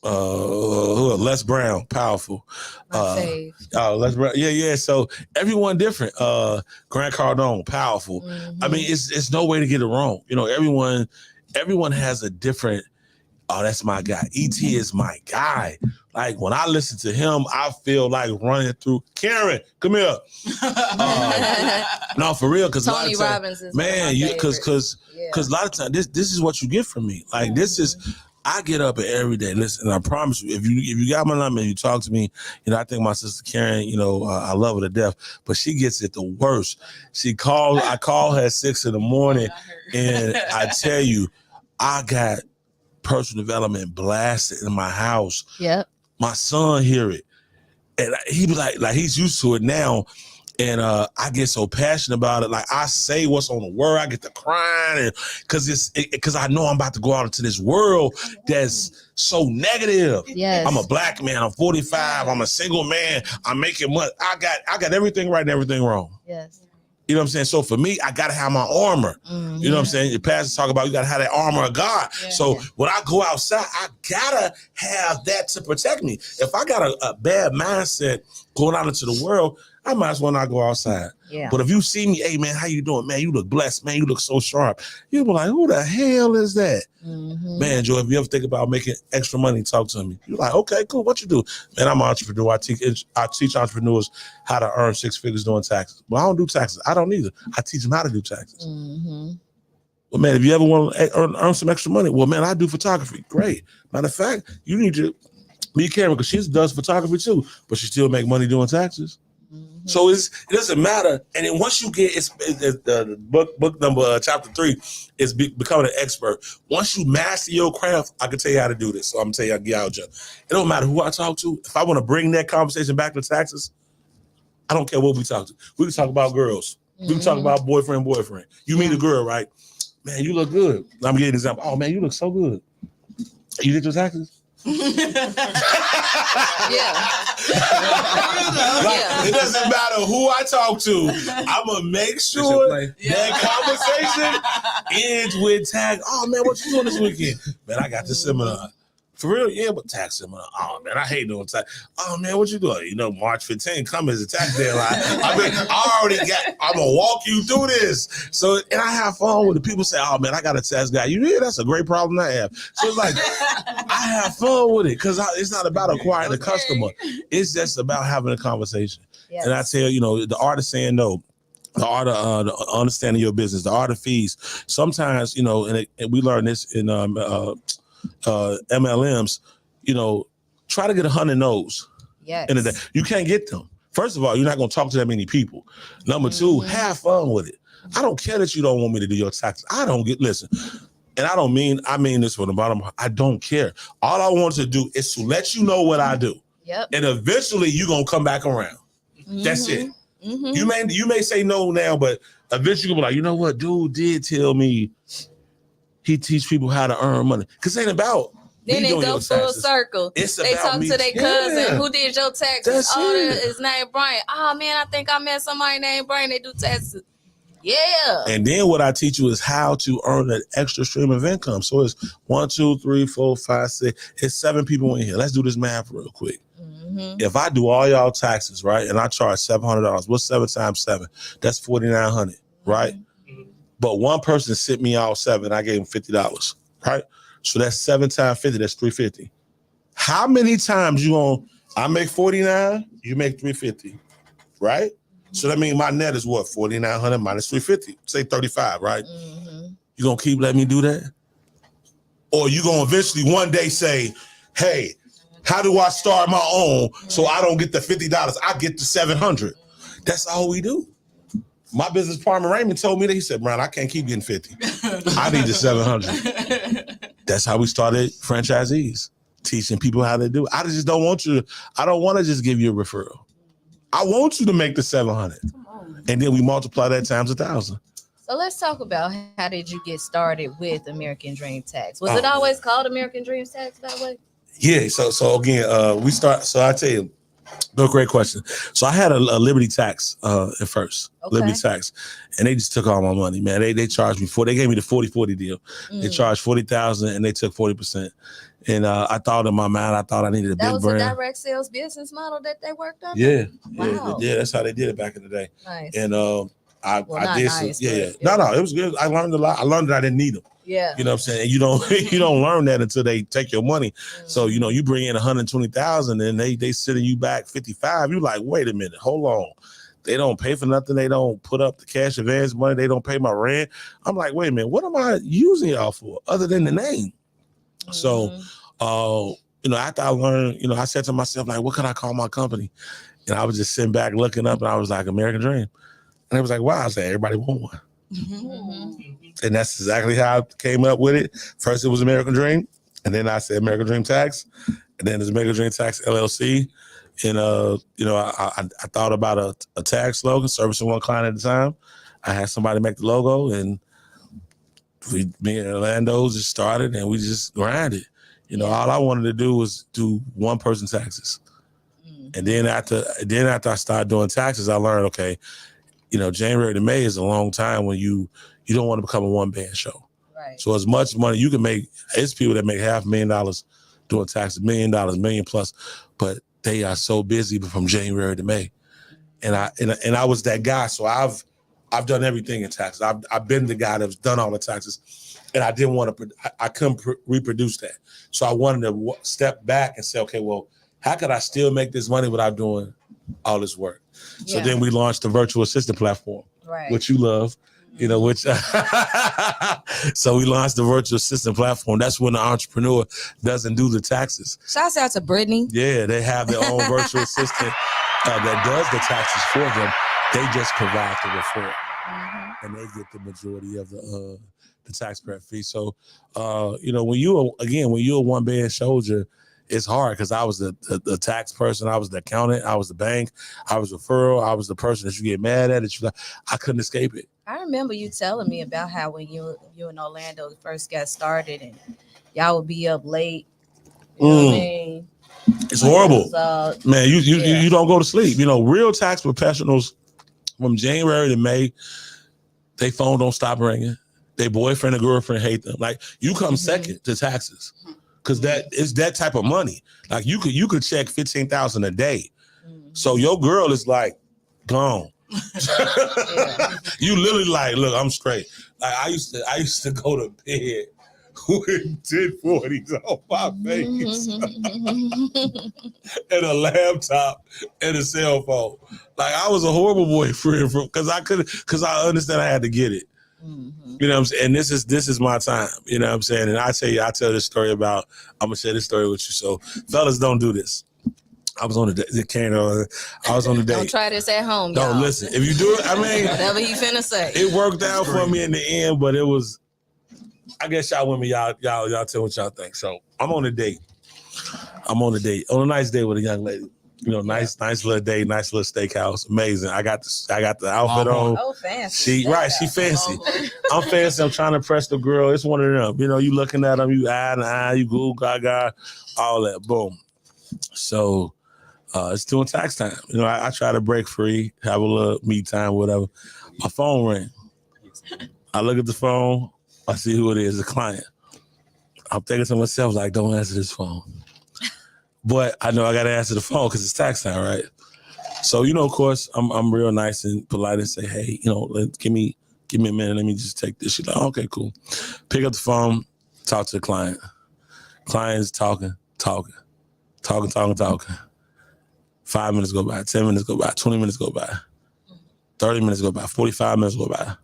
Les Brown, powerful. Les Brown, yeah. So everyone different. Grant Cardone, powerful. Mm-hmm. I mean, it's no way to get it wrong. Everyone has a different. Oh, that's my guy. E.T. is my guy. Like when I listen to him, I feel like running through. Karen, come here. No, for real, because Tony Robbins is because a lot of times this is what you get from me. Like this is. I get up every day. Listen, I promise you, if you got my number and you talk to me, I think my sister Karen, I love her to death, but she gets it the worst. I call her at 6 a.m, and I tell you, I got personal development blasted in my house. Yep. My son hear it, and he be like he's used to it now. And I get so passionate about it. Like I say what's on the word, I get to crying, and because I know I'm about to go out into this world that's so negative. Yes. I'm a black man. I'm 45. I'm a single man. I'm making money. I got everything right and everything wrong. Yes. You know what I'm saying? So for me, I gotta have my armor. Mm-hmm. You know what I'm saying? The pastors talk about you gotta have that armor of God. Yeah. So when I go outside, I gotta have that to protect me. If I got a bad mindset going out into the world, I might as well not go outside. Yeah. But if you see me, hey man, how you doing? Man, you look blessed. Man, you look so sharp. You'll be like, who the hell is that? Mm-hmm. Man, Joe, if you ever think about making extra money, talk to me. You're like, okay, cool. What you do? Man, I'm an entrepreneur. I teach entrepreneurs how to earn 6 figures doing taxes. Well, I don't do taxes. I don't either. I teach them how to do taxes. Mm-hmm. Well, man, if you ever want to earn some extra money, well, man, I do photography. Great. Matter of fact, you need to be careful because she does photography too, but she still make money doing taxes. Mm-hmm. So it doesn't matter. And then once you get the book number chapter 3 is becoming an expert. Once you master your craft, I can tell you how to do this. So I'm gonna tell you how to get out, John. It don't matter who I talk to. If I want to bring that conversation back to taxes, I don't care what we talk to. We can talk about girls. Mm-hmm. We can talk about boyfriend. You meet a girl, right? Man, you look good. I'm getting an example. Oh man, you look so good. You did your taxes? Yeah. It doesn't matter who I talk to. I'm gonna make sure that conversation ends with tag. Oh man, what you doing this weekend? Man, I got this seminar. For real, yeah, but tax seminar. Oh man, I hate doing tax. Oh man, what you doing? March 15 coming as a tax deadline. I'm gonna walk you through this. So, and I have fun with it. People say, oh man, I got a tax guy. That's a great problem to have. So it's like, I have fun with it because it's not about acquiring the customer. It's just about having a conversation. Yes. And I tell you, the art of saying no, the art of understanding your business, the art of fees. Sometimes, and we learn this in MLMs, try to get 100 no's. Yes. In a day. You can't get them. First of all, you're not going to talk to that many people. Number 2, have fun with it. I don't care that you don't want me to do your taxes. Listen, and I mean this from the bottom. I don't care. All I want to do is to let you know what I do. Yep. And eventually you're going to come back around. Mm-hmm. That's it. Mm-hmm. You may say no now, but eventually you'll be like, you know what? Dude did tell me he teach people how to earn money. Because it ain't about then they go full circle. They talk to their cousin who did your taxes. His name Brian. Oh man, I think I met somebody named Brian. They do taxes. Yeah. And then what I teach you is how to earn an extra stream of income. So it's 1, 2, 3, 4, 5, 6. It's 7 people in here. Let's do this math real quick. Mm-hmm. If I do all y'all taxes, right, and I charge $700, what's 7 times 7? That's $4,900, right? Mm-hmm. But one person sent me all 7. I gave him $50, right? So that's 7 times 50. That's $350. How many times I make 49, you make 350, right? So that means my net is what? 4,900 minus 350. Say 35, right? Mm-hmm. You gonna keep letting me do that? Or you gonna eventually one day say, hey, how do I start my own so I don't get the $50? I get the $700. That's all we do. My business partner Raymond told me that. He said, Brian, I can't keep getting 50. I need the $700. That's how we started franchisees. teaching people how to do it. I just don't want you. I don't want to just give you a referral. I want you to make the 700, and then we multiply that times 1,000. So let's talk about how did you get started with American Dream Tax? Was it always called American Dream Tax that way? Yeah. So again, we start. So I tell you, no, great question. So I had a Liberty Tax at first, Liberty Tax, and they just took all my money, man. They charged me they gave me the 40-40 deal. They charged 40,000 and they took 40%. And I thought in my mind, I needed a big brand. That was a direct sales business model that they worked on. Yeah, wow. Yeah. That's how they did it back in the day. Nice. And I did nice, No, it was good. I learned a lot. I learned that I didn't need them. Yeah. You know what I'm saying? You don't learn that until they take your money. So, you bring in 120,000 and they sending you back 55. You like, wait a minute, hold on. They don't pay for nothing. They don't put up the cash advance money. They don't pay my rent. I'm like, wait a minute, what am I using y'all for other than the name? So, after I learned, I said to myself, like, what can I call my company? And I was just sitting back looking up and I was like, American Dream. And it was like, wow, I said, everybody want one. And that's exactly how I came up with it. First, it was American Dream. And then I said American Dream Tax. And then it's American Dream Tax LLC. And, I thought about a tax slogan, servicing one client at a time. I had somebody make the logo and me and Orlando just started and we just grinded. All I wanted to do was do one person taxes. And then after I started doing taxes, I learned, okay, January to May is a long time when you don't want to become a one-band show. Right. So as much money you can make, it's people that make $500,000 doing taxes, $1 million, $1 million plus, but they are so busy from January to May. And I was that guy. So I've done everything in taxes. I've been the guy that's done all the taxes, and I didn't want to. I couldn't reproduce that. So I wanted to step back and say, okay, well, how could I still make this money without doing all this work? So then we launched the virtual assistant platform, which you love, which. So we launched the virtual assistant platform. That's when the entrepreneur doesn't do the taxes. Shouts out to Brittany. Yeah, they have their own virtual assistant that does the taxes for them. They just provide the report, and they get the majority of the tax prep fee. So, when you're a one-band soldier, it's hard because I was the tax person, I was the accountant, I was the bank, I was referral, I was the person that you get mad at. I couldn't escape it. I remember you telling me about how when you and Orlando first got started and y'all would be up late. You know what I mean? It's horrible, man. You don't go to sleep. Real tax professionals from January to May, they phone don't stop ringing. Their boyfriend or girlfriend hate them. Like you come second to taxes. Cause that is that type of money. Like you could check 15,000 a day. So your girl is like gone. You literally like, look, I'm straight. Like I used to go to bed with 1040s on my face and a laptop and a cell phone. Like I was a horrible boyfriend because I understand I had to get it. You know what I'm saying? And this is my time. You know what I'm saying? And I tell this story I'm gonna share this story with you. So fellas, don't do this. I was on the date. Don't try this at home. Don't listen. If you do it, I mean whatever you finna say. It worked out for me in the end, but it was, I guess y'all women, y'all tell what y'all think. So I'm on a date. On a nice day with a young lady. Nice little date, nice little steakhouse, amazing. I got the outfit on. Oh, fancy. She fancy. I'm fancy. I'm trying to impress the girl. It's one of them. You looking at them, you eye to eye, you goo gaga, all that. Boom. So it's doing tax time. I try to break free, have a little me time, whatever. My phone rang. I look at the phone. I see who it is, the client. I'm thinking to myself, like, don't answer this phone. But I know I got to answer the phone because it's tax time, right? So, of course, I'm real nice and polite and say, hey, give me a minute. Let me just take this. She's like, oh, okay, cool. Pick up the phone, talk to the client. Client's talking. 5 minutes go by, 10 minutes go by, 20 minutes go by, 30 minutes go by, 45 minutes go by.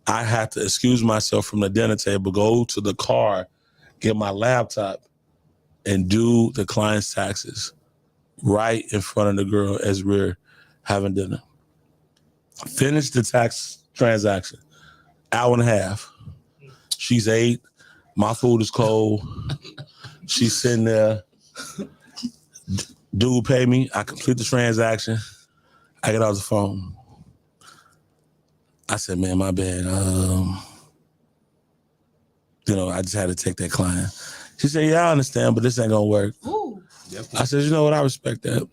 I had to excuse myself from the dinner table, go to the car, get my laptop, and do the client's taxes right in front of the girl as we're having dinner. Finish the tax transaction. Hour and a half. She's 8. My food is cold. She's sitting there. Dude pay me. I complete the transaction. I get off the phone. I said, man, my bad. I just had to take that client. She said, yeah, I understand, but this ain't gonna work. Ooh. I said, you know what? I respect that.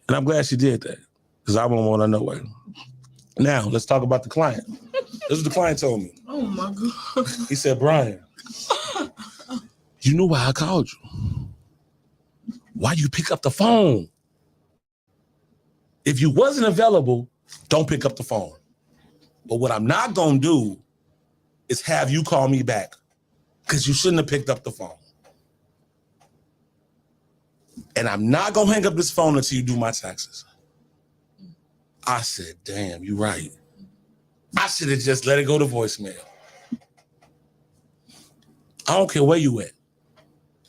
And I'm glad she did that because I won't want her nowhere. Now, let's talk about the client. This is what the client told me. Oh my God. He said, Brian, you knew why I called you. Why you pick up the phone? If you wasn't available, don't pick up the phone. But what I'm not gonna do is have you call me back because you shouldn't have picked up the phone. And I'm not gonna hang up this phone until you do my taxes. I said, damn, you right. I should have just let it go to voicemail. I don't care where you at.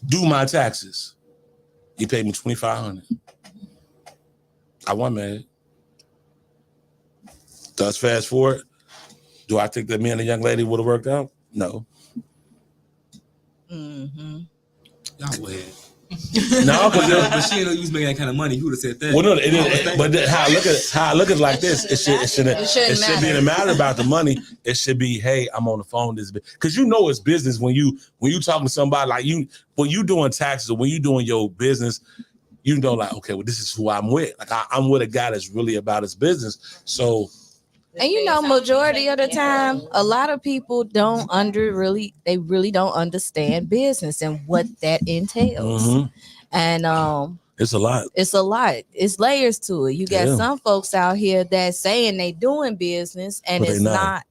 Do my taxes. You paid me $2,500. I wasn't mad. Thus, fast forward. Do I think that me and the young lady would have worked out? No. Mm-hmm. Y'all weird. No, because But she didn't know you was making that kind of money. You would have said that. well, no, but how I look at it like this, it shouldn't be a matter about the money. It should be, hey, I'm on the phone. This because it's business when you talking to somebody like you when you doing taxes or when you doing your business. You know, like, okay, well, this is who I'm with. Like, I'm with a guy that's really about his business. So, and majority of the time, a lot of people really don't understand business and what that entails. mhm, And it's a lot. it's a lot. It's layers to it. You got Yeah. some folks out here that saying they doing business and But they it's not.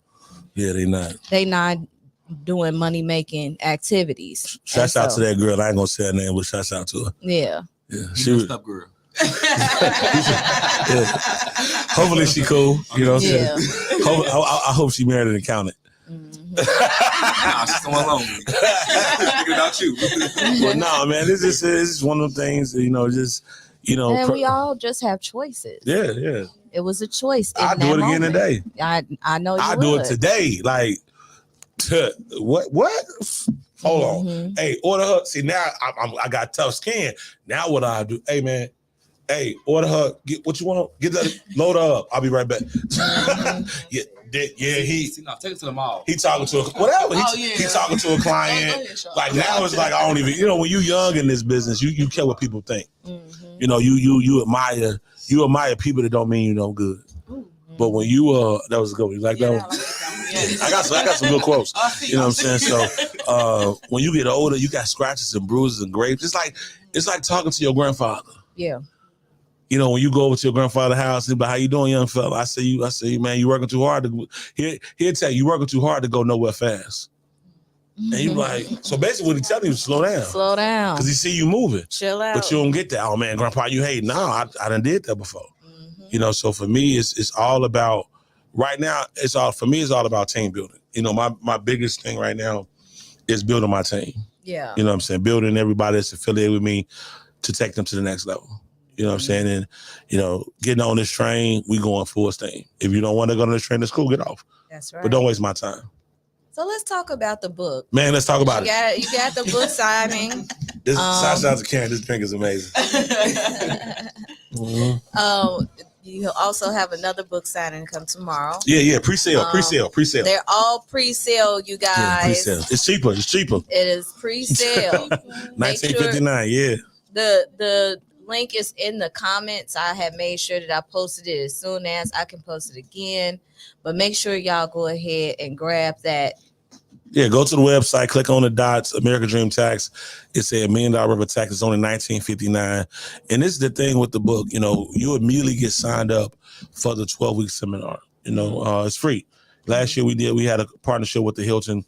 Yeah, they not. doing money making activities. Shouts out to that girl. I ain't gonna say her name, but shouts out to her. Yeah. Yeah, She she was. messed up, girl. Yeah. Hopefully she cool. You know what I'm Yeah. saying? I hope she married an accountant. Mhm. Nah, she's someone alone. Thinking about you. But no, man, this is one of the things. And we all just have choices. Yeah. It was a choice. I'll do it again today. I know you I'll would. do it today. Like, what? Hold on. Mhm. Hey, order her. See, now I got tough skin. Now what I do? Hey, man. Hey, order her. Get what you want. Get that. Load her up. I'll be right back. yeah. No, take it to the mall. He talking to whatever. He talking to a client. Like now it's like I don't even. When you young in this business, you care what people think. Mhm. You admire people that don't mean you no good. But when you that was a good one. You like that one? I got some good quotes. You know what I'm saying? So when you get older, you got scratches and bruises and grapes. It's like talking to your grandfather. Yeah. When you go over to your grandfather's house, he'll be like, how you doing, young fella? I say, man, you working too hard he'll tell you working too hard to go nowhere fast. And you like, so basically what he telling you is slow down. Slow down. Because he see you moving. Chill out. But you don't get that. Oh man, grandpa, you hate. No, I done did that before. Mm-hmm. So for me, it's all about right now, it's all about team building. My biggest thing right now is building my team. Yeah. You know what I'm saying? Building everybody that's affiliated with me to take them to the next level. You know what I'm saying? And, getting on this train, we going full steam. If you don't want to go on this train, it's cool, get off. That's right. But don't waste my time. So let's talk about the book. Man, let's talk about it. You got the book signing. Shout out to Karen. This drink is amazing. Mm-hmm. You also have another book signing come tomorrow. Yeah. Pre-sale. They're all pre-sale, you guys. Yeah, pre-sale. It's cheaper. It is pre-sale. $19.59. Yeah. The link is in the comments. I have made sure that I posted it as soon as I can post it again. But make sure y'all go ahead and grab that. Yeah, go to the website, click on the dots, American Dream Tax. It's a $1 million worth of tax. It's only $19.59. And this is the thing with the book. You immediately get signed up for the 12-week seminar. It's free. Last year we had a partnership with the Hilton.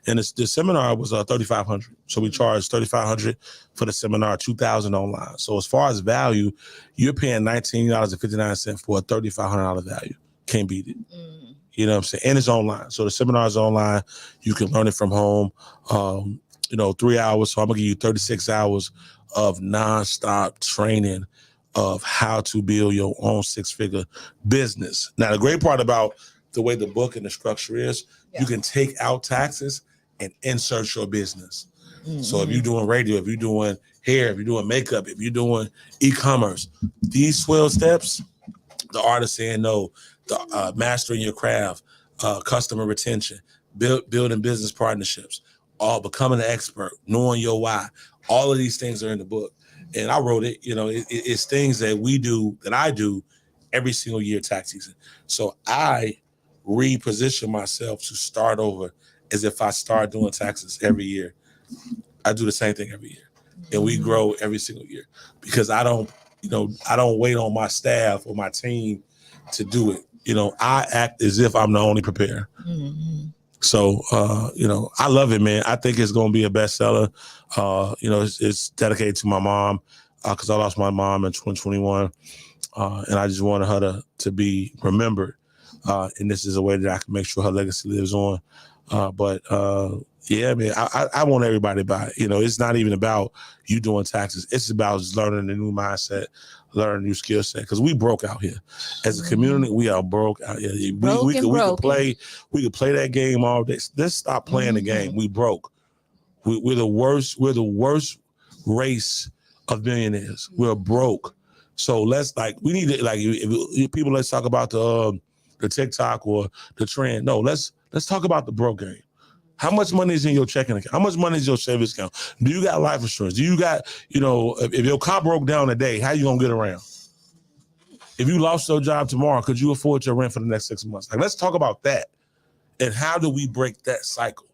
And the seminar was $3,500. So we charged $3,500 for the seminar, $2,000 online. So as far as value, you're paying $19.59 for a $3,500 value. Can't beat it. You know what I'm saying? And it's online. So the seminar is online. You can learn it from home. 3 hours. So I'm going to give you 36 hours of nonstop training of how to build your own six-figure business. Now, the great part about the way the book and the structure is, you can take out taxes and insert your business. So if you're doing radio, if you're doing hair, if you're doing makeup, if you're doing e-commerce, these 12 steps, the art of saying no, the mastering your craft, customer retention, building business partnerships, all becoming an expert, knowing your why. All of these things are in the book. And I wrote it, it's things that I do every single year tax season. So I reposition myself to start over as if I start doing taxes every year. I do the same thing every year. And we grow every single year because I don't wait on my staff or my team to do it. I act as if I'm the only preparer. Mm-hmm. So, I love it, man. I think it's going to be a bestseller. It's dedicated to my mom because I lost my mom in 2021. And I just wanted her to be remembered. And this is a way that I can make sure her legacy lives on. Yeah, man, I want everybody to buy it. It's not even about you doing taxes. It's about just learning a new mindset, learning a new skill set. Because we broke out here. As a community, we are broke out here. We could play that game all day. Let's stop playing the game. We broke. We're the worst. We're the worst race of millionaires. We're broke. So let's we need to if people let's talk about the TikTok or the trend. No, let's talk about the broke game. How much money is in your checking account? How much money is your savings account? Do you got life insurance? Do you got, if your car broke down today, how you gonna get around? If you lost your job tomorrow, could you afford your rent for the next 6 months? Let's talk about that. And how do we break that cycle?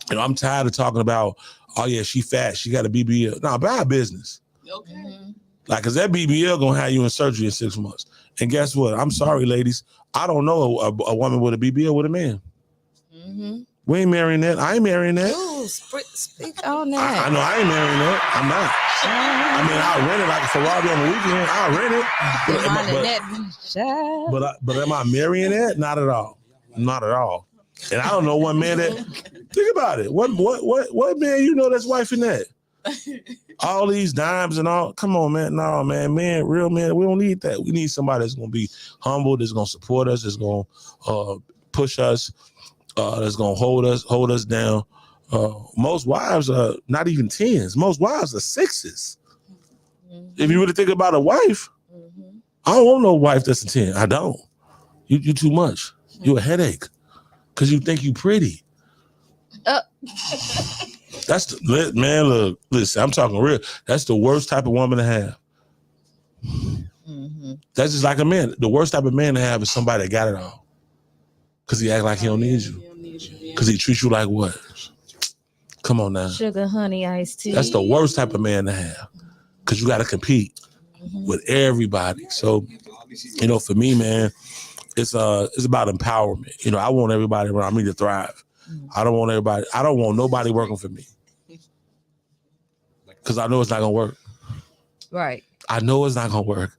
I'm tired of talking about, oh yeah, she fat, she got a BBL. No, buy a business. Okay. Mm-hmm. Cause that BBL gonna have you in surgery in 6 months. And guess what? I'm sorry, ladies. I don't know a woman with a BBL with a man. Mm-hmm. We ain't marrying that. I ain't marrying that. Ooh, speak on that. I know I ain't marrying that. I'm not. I'll rent it like a Ferrari on the weekend. I'll rent it. But am I marrying that? Not at all. Not at all. And I don't know one man that. Think about it. What man that's wifing that? All these dimes and all. Come on, man. No, man. Real man. We don't need that. We need somebody that's gonna be humble. That's gonna support us. That's gonna push us. That's gonna hold us down. Most wives are not even 10s. Most wives are 6s. Mm-hmm. If you really think about a wife, I don't want no wife that's a 10. I don't. You too much. You a headache because you think you pretty. That's man. Look, listen. I'm talking real. That's the worst type of woman to have. Mm-hmm. That's just like a man. The worst type of man to have is somebody that got it all. Because he act like he don't need you. Because he treats you like what? Come on now. Sugar, honey, iced tea. That's the worst type of man to have. Because you got to compete with everybody. So, for me, man, it's about empowerment. I want everybody around me to thrive. I don't want nobody working for me. Because I know it's not going to work. Right. I know it's not going to work.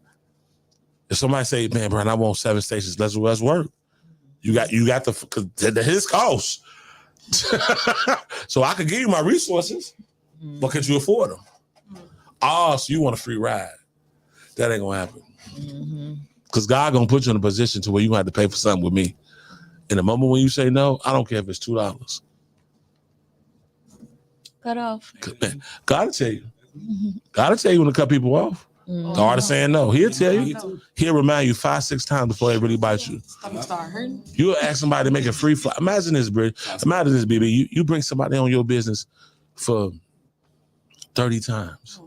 If somebody say, man, Brian, I want 7 stations, let's work. You got his costs. So I could give you my resources, but could you afford them? Oh, so you want a free ride. That ain't gonna happen. Because God gonna put you in a position to where you gonna have to pay for something with me. In the moment when you say no, I don't care if it's $2. Cut off. God will tell you. God will tell you when to cut people off. The art of saying no. He'll tell you. He'll remind you 5-6 times before it really bites you. Start hurting. You'll ask somebody to make a free flight. Imagine this, Bridge. Imagine this, BB. You bring somebody on your business for 30 times.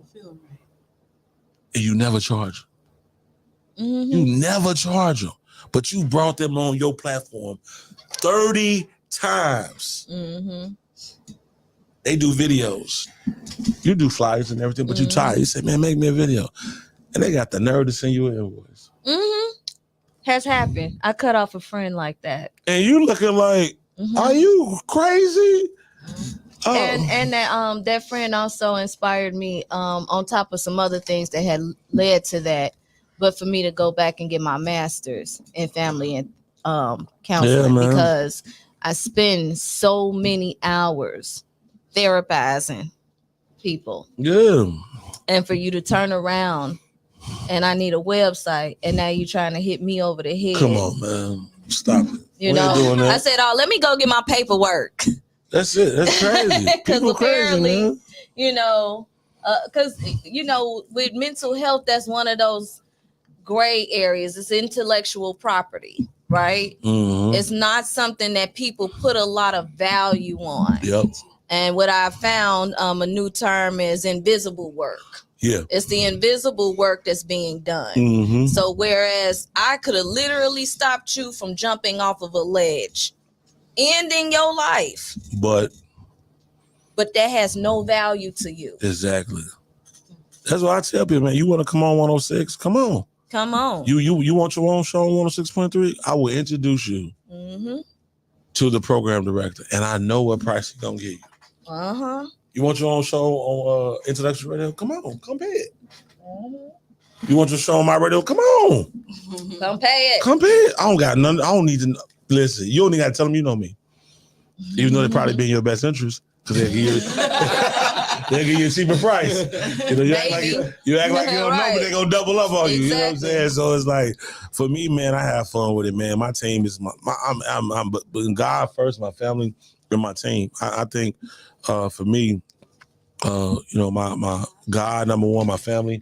And you never charge them. You never charge them. But you brought them on your platform 30 times. They do videos. You do flyers and everything, but you tired. You say, man, make me a video. And they got the nerve to send you an invoice. Has happened. I cut off a friend like that. And you looking like, are you crazy? Oh. And that friend also inspired me on top of some other things that had led to that. But for me to go back and get my master's in family and counseling because I spend so many hours therapizing people. Yeah. And for you to turn around and I need a website and now you trying to hit me over the head. Come on, man. Stop it. I said, let me go get my paperwork. That's it. That's crazy. Because People crazy, apparently, man. you know, because you know, with mental health, that's one of those gray areas. It's intellectual property, right? Mm-hmm. It's not something that people put a lot of value on. Yep. And what I found, a new term is invisible work. Yeah. It's the invisible work that's being done. Mm-hmm. So whereas I could have literally stopped you from jumping off of a ledge, ending your life, But that has no value to you. exactly. That's why I tell people, man, you want to come on 106? Come on. Come on. You want your own show on 106.3? I will introduce you to the program director, and I know what price he's gonna give you. You want your own show on Intellectual Radio? Come on, come pay it. You want your show on my radio? Come on, come pay it. Come pay it. I don't got none. I don't need to listen. You don't even got to tell them you know me, even though they probably be in your best interest because they'll give you a cheaper price. You know, you act like you don't know, but they gonna double up on you. You know what I'm saying? So it's like, for me, man, I have fun with it, man. My team is I'm but God first, my family, and my team. I think for me, you know, my God number one, my family.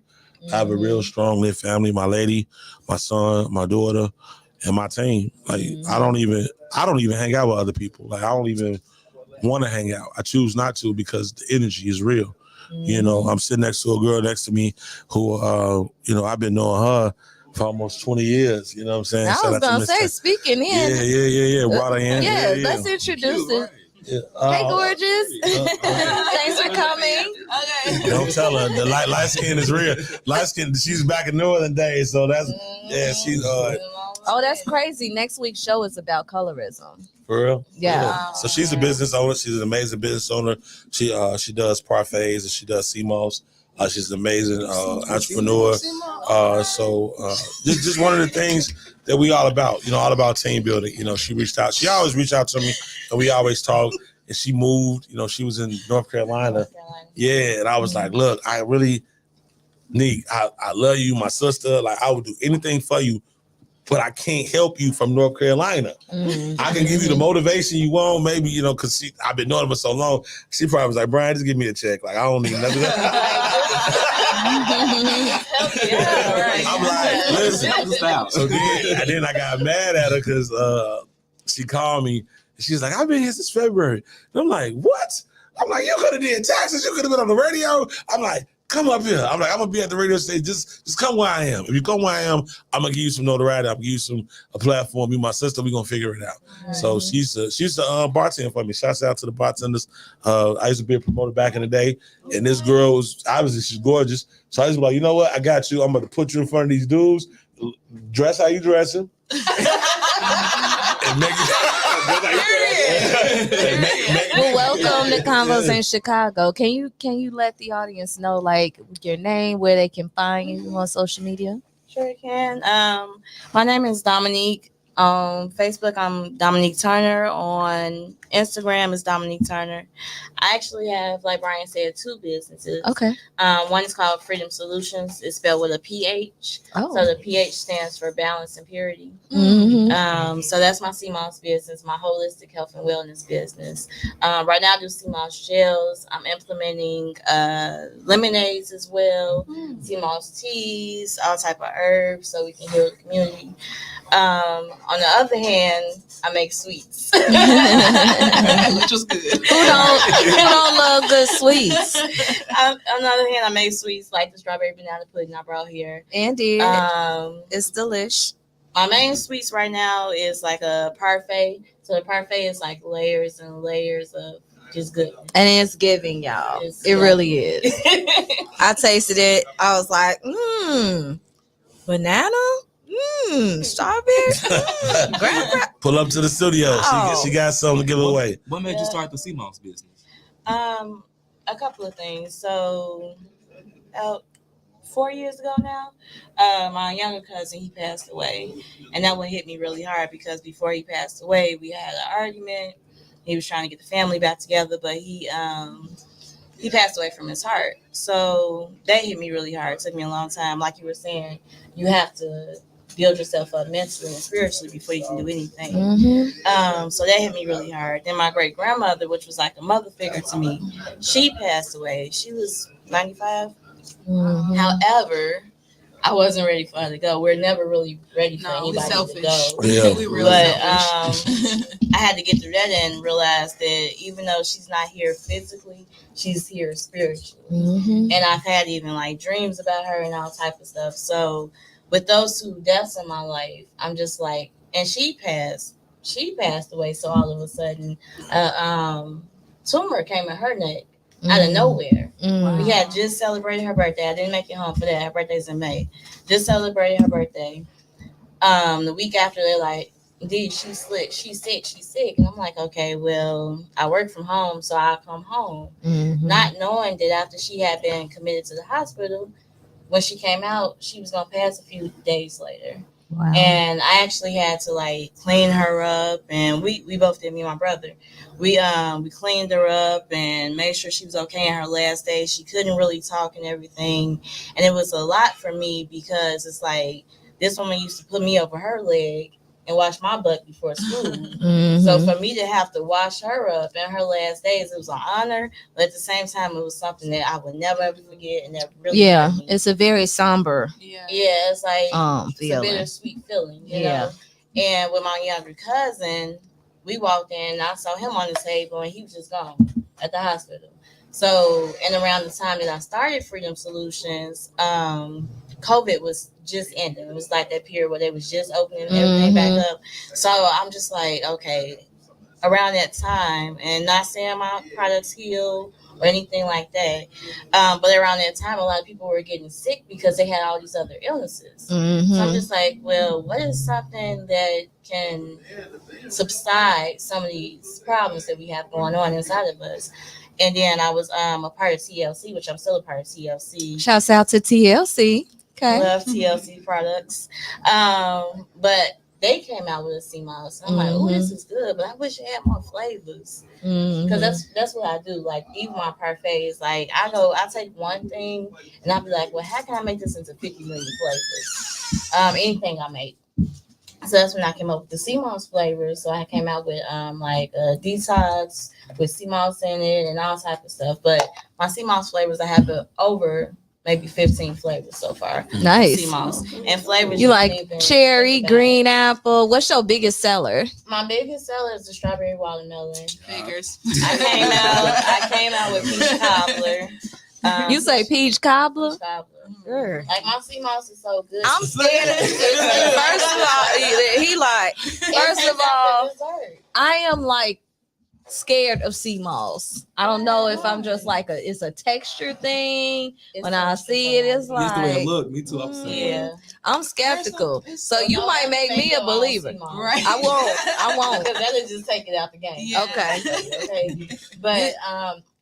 I have a real strong lit family. My lady, my son, my daughter, and my team. Like I don't even hang out with other people. Like I don't even want to hang out. I choose not to because the energy is real. You know, I'm sitting next to a girl next to me who, you know, I've been knowing her for almost 20 years. You know what I'm saying? I was going to say, speaking in. Yeah. Brought her in. Yeah, let's introduce it. Yeah. Hey, gorgeous. Thanks for coming. Okay. Don't tell her. The light skin is real. Light skin, she's back in Northern Days, so that's, she's... Oh, that's crazy. Next week's show is about colorism. For real? Yeah. So she's a business owner. She's an amazing business owner. She does parfaits and she does CMOS. She's an amazing entrepreneur. Just one of the things that we all about, you know, all about team building. You know, she reached out. She always reached out to me, and we always talk. And she moved. You know, she was in North Carolina. Yeah, and I was like, look, I really need. I love you, my sister. Like, I would do anything for you, but I can't help you from North Carolina. I can give you the motivation you want, maybe, you know, because I've been knowing her for so long. She probably was like, Brian, just give me a check. Like, I don't need nothing. I'm like, listen. So then I got mad at her because she called me. And she's like, I've been here since February. And I'm like, what? I'm like, you could have did taxes. You could have been on the radio. I'm like, come up here. I'm like, I'm gonna be at the radio station. Just come where I am. If you come where I am, I'm gonna give you some notoriety. I'm gonna give you a platform. You, my sister, we gonna figure it out. Right. So she's the bartender for me. Shouts out to the bartenders. I used to be a promoter back in the day, and this girl was obviously she's gorgeous. So I was like, you know what? I got you. I'm gonna put you in front of these dudes. Dress how you dressing. And make well, welcome to Convos in Chicago. Can you let the audience know, like, your name, where they can find you on social media? Sure can. My name is Dominique. On Facebook, I'm Dominique Turner. On Instagram is Dominique Turner. I actually have, like Brian said, 2 businesses. Okay. One is called Freedom Solutions. It's spelled with a PH. Oh. So the PH stands for balance and purity. Mm-hmm. So that's my CMOS business, my holistic health and wellness business. Right now I do CMOS gels. I'm implementing lemonades as well, CMOS teas, all type of herbs so we can heal the community. On the other hand, I make sweets. Which is good. Who don't love good sweets? On the other hand, I make sweets like the strawberry banana pudding I brought here. Indeed. It's delish. My main sweets right now is like a parfait. So the parfait is like layers and layers of just good. And it's giving, y'all. It really is. I tasted it. I was like, banana? Strawberry? Pull up to the studio. Oh. She got something to give away. What made you start the CMOS business? A couple of things. So about 4 years ago now, my younger cousin, he passed away. And that one hit me really hard because before he passed away, we had an argument. He was trying to get the family back together, but he passed away from his heart. So that hit me really hard. It took me a long time. Like you were saying, you have to build yourself up mentally and spiritually before you can do anything. Mm-hmm. So that hit me really hard. Then my great grandmother, which was like a mother figure to me, she passed away. She was 95. Mm-hmm. However, I wasn't ready for her to go. We're never really ready for anybody to go. Yeah. We real But selfish. I had to get through that and realize that even though she's not here physically, she's here spiritually. Mm-hmm. And I've had even like dreams about her and all type of stuff. So with those two deaths in my life, I'm just like, and she passed away. So all of a sudden, tumor came in her neck out of nowhere. Mm-hmm. We had just celebrated her birthday. I didn't make it home for that. Her birthday's in May. Just celebrated her birthday. The week after, they're like, "Dude, she's sick. She's sick." And I'm like, okay, well, I work from home, so I'll come home. Mm-hmm. Not knowing that after she had been committed to the hospital, when she came out, she was going to pass a few days later. Wow. And I actually had to like clean her up, and we both did, me and my brother. We cleaned her up and made sure she was okay in her last days. She couldn't really talk and everything, and it was a lot for me because it's like this woman used to put me over her leg and wash my butt before school. Mm-hmm. So for me to have to wash her up in her last days, it was an honor, but at the same time, it was something that I would never ever forget, and that really Yeah, hurt me. it's a very somber Yeah, it's like it's a feeling. bittersweet feeling, you Yeah. know. And with my younger cousin, we walked in and I saw him on the table and he was just gone at the hospital. So, and around the time that I started Freedom Solutions, COVID was just ending. It was like that period where they was just opening everything back up. So I'm just like, okay, around that time, and not saying my products heal or anything like that, but around that time, a lot of people were getting sick because they had all these other illnesses. Mm-hmm. So I'm just like, well, what is something that can subside some of these problems that we have going on inside of us? And then I was a part of TLC, which I'm still a part of TLC. Shouts out to TLC. Okay. Love TLC products. But they came out with a sea mouse. I'm like, oh, this is good, but I wish it had more flavors. Because that's what I do. Like, even my parfaits, like, I take one thing and I'll be like, well, how can I make this into 50 million flavors? Anything I make. So that's when I came up with the sea moss flavors. So I came out with like a detox with sea moss in it and all type of stuff. But my sea moss flavors, I have over maybe 15 flavors so far. Nice. Sea moss and flavors. You like cherry, green apple. What's your biggest seller? My biggest seller is the strawberry watermelon. Figures. I came out with peach cobbler. You say peach cobbler? Peach cobbler. Sure. Like my sea moss is so good. I'm scared of it. First of all, he like. First of all, I am like scared of sea moss. I don't know if I'm just like it's a texture thing. When I see it, it's Just the way it like look. Me too. I'm saying. Yeah. I'm skeptical. So you might make me a believer. Right. I won't. Because that'll just take it out the game. Yeah. Okay. But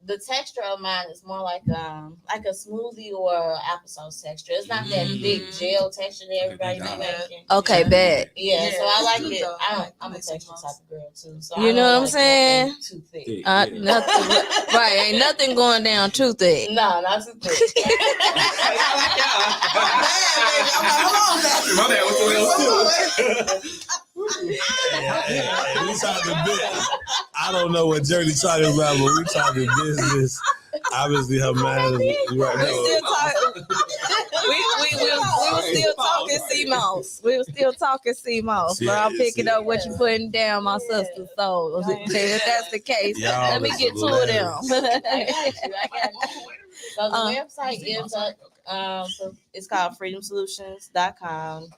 the texture of mine is more like a smoothie or applesauce texture. It's not that big gel texture that everybody be making. Okay, bet. Yeah, so I like it. Though. I'm a texture type of girl too. So You I know don't what I'm like saying? nothing too thick. Nothing. Right, ain't nothing going down too thick. No, not too thick. My bad. What's the hell too? We talking business. I don't know what Journey talking about, but we talking business. Obviously, her mind is right now. We were still talking sea moss. We were still talking sea moss. But I'm picking up what you're putting down, my sister's soul. If that's the case, let me get to it now. I got you. So the website is it's called freedomsolutions.com.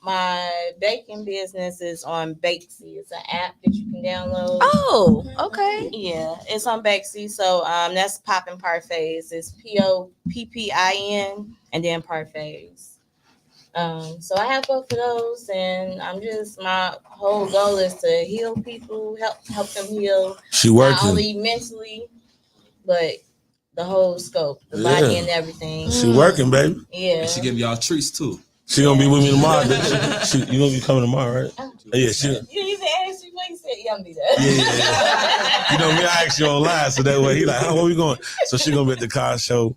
My baking business is on Bakesy. It's an app that you can download. Oh, okay. Yeah, it's on Bakesy. So that's Poppin' Parfaits. It's POPPIN and then Parfaits. So I have both of those, and my whole goal is to heal people, help them heal. She Not working. only mentally, but the whole scope, the body and everything. She working, baby. Yeah. She give y'all treats too. She gonna be with me tomorrow. You gonna be coming tomorrow, right? Yeah, she. You even asked me when you said, yeah, I'm be there. Yeah. You know me, I asked you online, so that way he like, where we going? So she gonna be at the car show.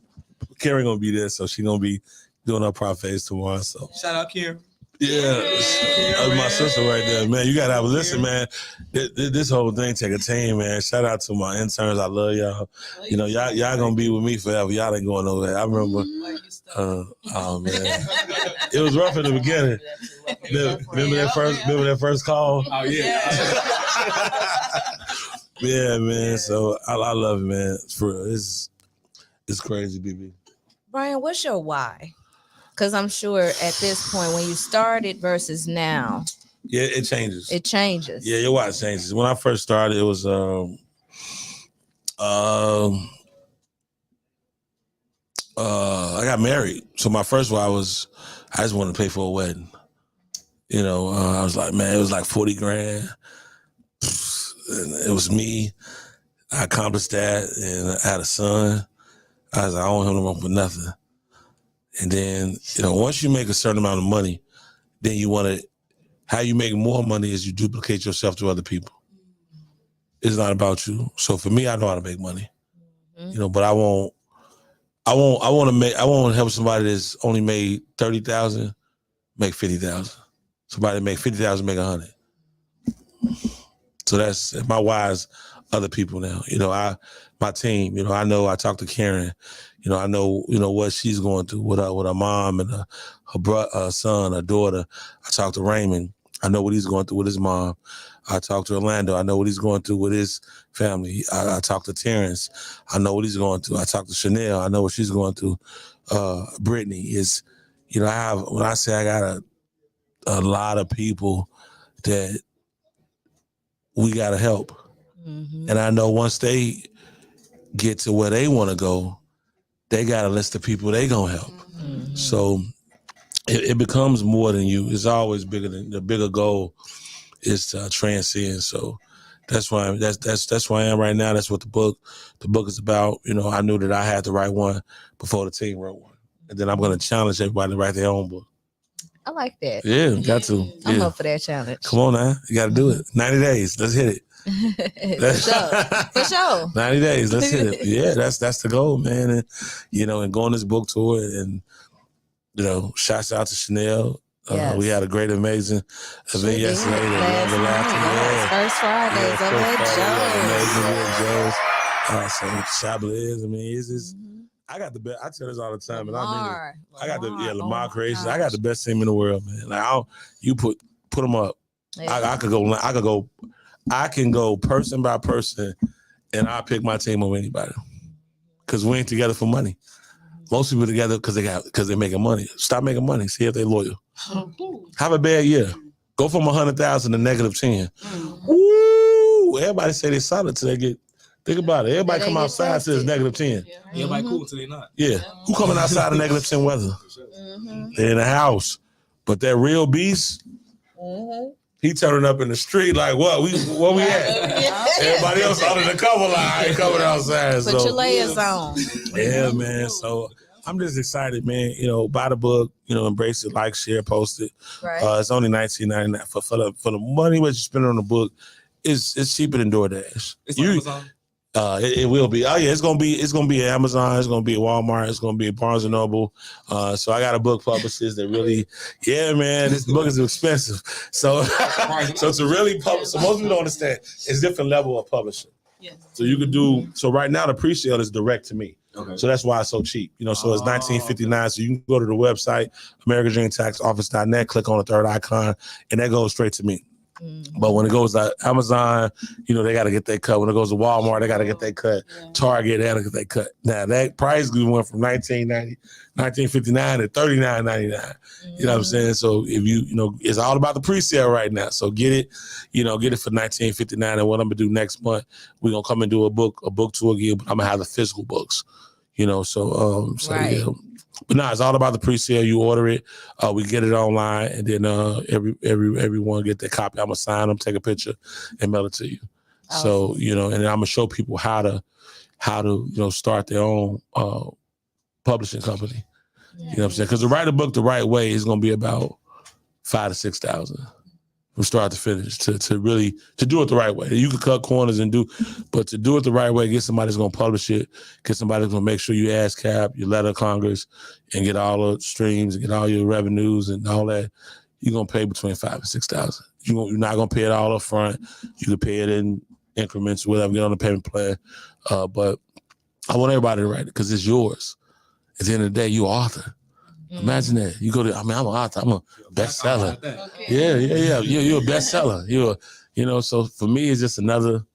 Karen gonna be there, so she gonna be doing her parfaits tomorrow. So Shout out, Karen. Yeah, that was my sister right there, man. You gotta have a listen, man. This whole thing take a team, man. Shout out to my interns. I love y'all. You know, y'all gonna be with me forever. Y'all ain't going nowhere. I remember. Oh man, it was rough in the beginning. Remember that first call? Oh yeah. Yeah, man. So I love it, man. For real, it's crazy, BB. Brian, what's your why? Because I'm sure at this point, when you started versus now, Yeah, it changes. it changes. Yeah, your why changes. When I first started, it was I got married. So my first why was I just wanted to pay for a wedding. You know, I was like, man, it was like 40 grand. And it was me. I accomplished that, and I had a son. I was like, I don't want him to run for nothing. And then, you know, once you make a certain amount of money, then you want to, how you make more money is you duplicate yourself to other people. It's not about you. So for me, I know how to make money, you know, but I want to help somebody that's only made 30,000 make 50,000. Somebody that make 50,000 make 100. So that's my why is other people now. You know, my team, you know, I know I talk to Karen, you know, I know, you know, what she's going through with her mom and her son, her daughter. I talk to Raymond. I know what he's going through with his mom. I talk to Orlando. I know what he's going through with his family. I talk to Terrence. I know what he's going through. I talk to Chanel. I know what she's going through. Brittany is, you know, when I say I got a lot of people that we got to help. Mm-hmm. And I know once they get to where they want to go, they got a list of people they going to help. Mm-hmm. So it becomes more than you. It's always bigger than the bigger goal is to transcend. So that's why that's where I am right now. That's what the book is about. You know, I knew that I had to write one before the team wrote one. And then I'm going to challenge everybody to write their own book. I like that. Yeah, got to. I'm up for that challenge. Come on now. You got to do it. 90 days. Let's hit it. For sure. 90 days. Let's hit it. Yeah, that's the goal, man. And, you know, and go on this book tour and, you know, shouts out to Chanel. Yes. We had a great, amazing event yesterday. First Fridays over at Joe's. So Chablis, I mean, it's just, I got the best. I tell this all the time, and I got the Lamar Creations. I got the best team in the world, man. Like you put them up. Yeah. I can go person by person, and I pick my team over anybody. Because we ain't together for money. Most people together because they're making money. Stop making money. See if they're loyal. Have a bad year. Go from 100,000 to -10. Woo! Everybody say they solid till they get. Think about it. Everybody come outside to it's -10. Yeah. Everybody cool till they not. Yeah. Who coming outside of -10 weather? They're in the house. But that real beast, he turning up in the street like, what? Where we at? Everybody else under the cover line. I ain't coming outside. Put your layers on. Yeah, man. So I'm just excited, man. You know, buy the book, you know, embrace it, like, share, post it. Right. It's only $19.99 for the money what you spend on the book. It's cheaper than DoorDash. It's on Amazon. It will be. Oh yeah, it's gonna be at Amazon. It's gonna be at Walmart. It's gonna be at Barnes and Noble. So I got a book publishers that really, yeah, man, this book is expensive. So to really publish, so most people don't understand. It's different level of publishing. Yes. So you could do. So right now the pre-sale is direct to me. Okay. So that's why it's so cheap. You know, so it's $19.59. So you can go to the website, AmericanDreamTaxOffice.net, click on the third icon, and that goes straight to me. But when it goes to Amazon, you know, they got to get their cut. When it goes to Walmart, they got to get their cut. Target, they got to get their cut. Now, that price went from $19.59 to $39.99. You know what I'm saying? So if you know, it's all about the pre-sale right now. So get it for $19.59. And what I'm going to do next month, we're going to come and do a book tour again, but I'm going to have the physical books, you know, right. Yeah. But it's all about the pre-sale. You order it, we get it online, and then everyone get their copy. I'm gonna sign them, take a picture, and mail it to you. So you know, and then I'm gonna show people how to you know start their own publishing company. You know what I'm saying? Because to write a book the right way is gonna be about $5,000 to $6,000 from start to finish. To really do it the right way. You can cut corners but to do it the right way, get somebody that's gonna publish it, get somebody that's gonna make sure you ASCAP, your letter of Congress, and get all the streams and get all your revenues and all that. you're gonna pay between $5,000 and $6,000. You're not gonna pay it all up front. You can pay it in increments, whatever. Get on the payment plan. But I want everybody to write it because it's yours. At the end of the day, you're an author. Imagine that. You go to. I'm an author. I'm a bestseller. Yeah. You're a bestseller. So for me, it's just another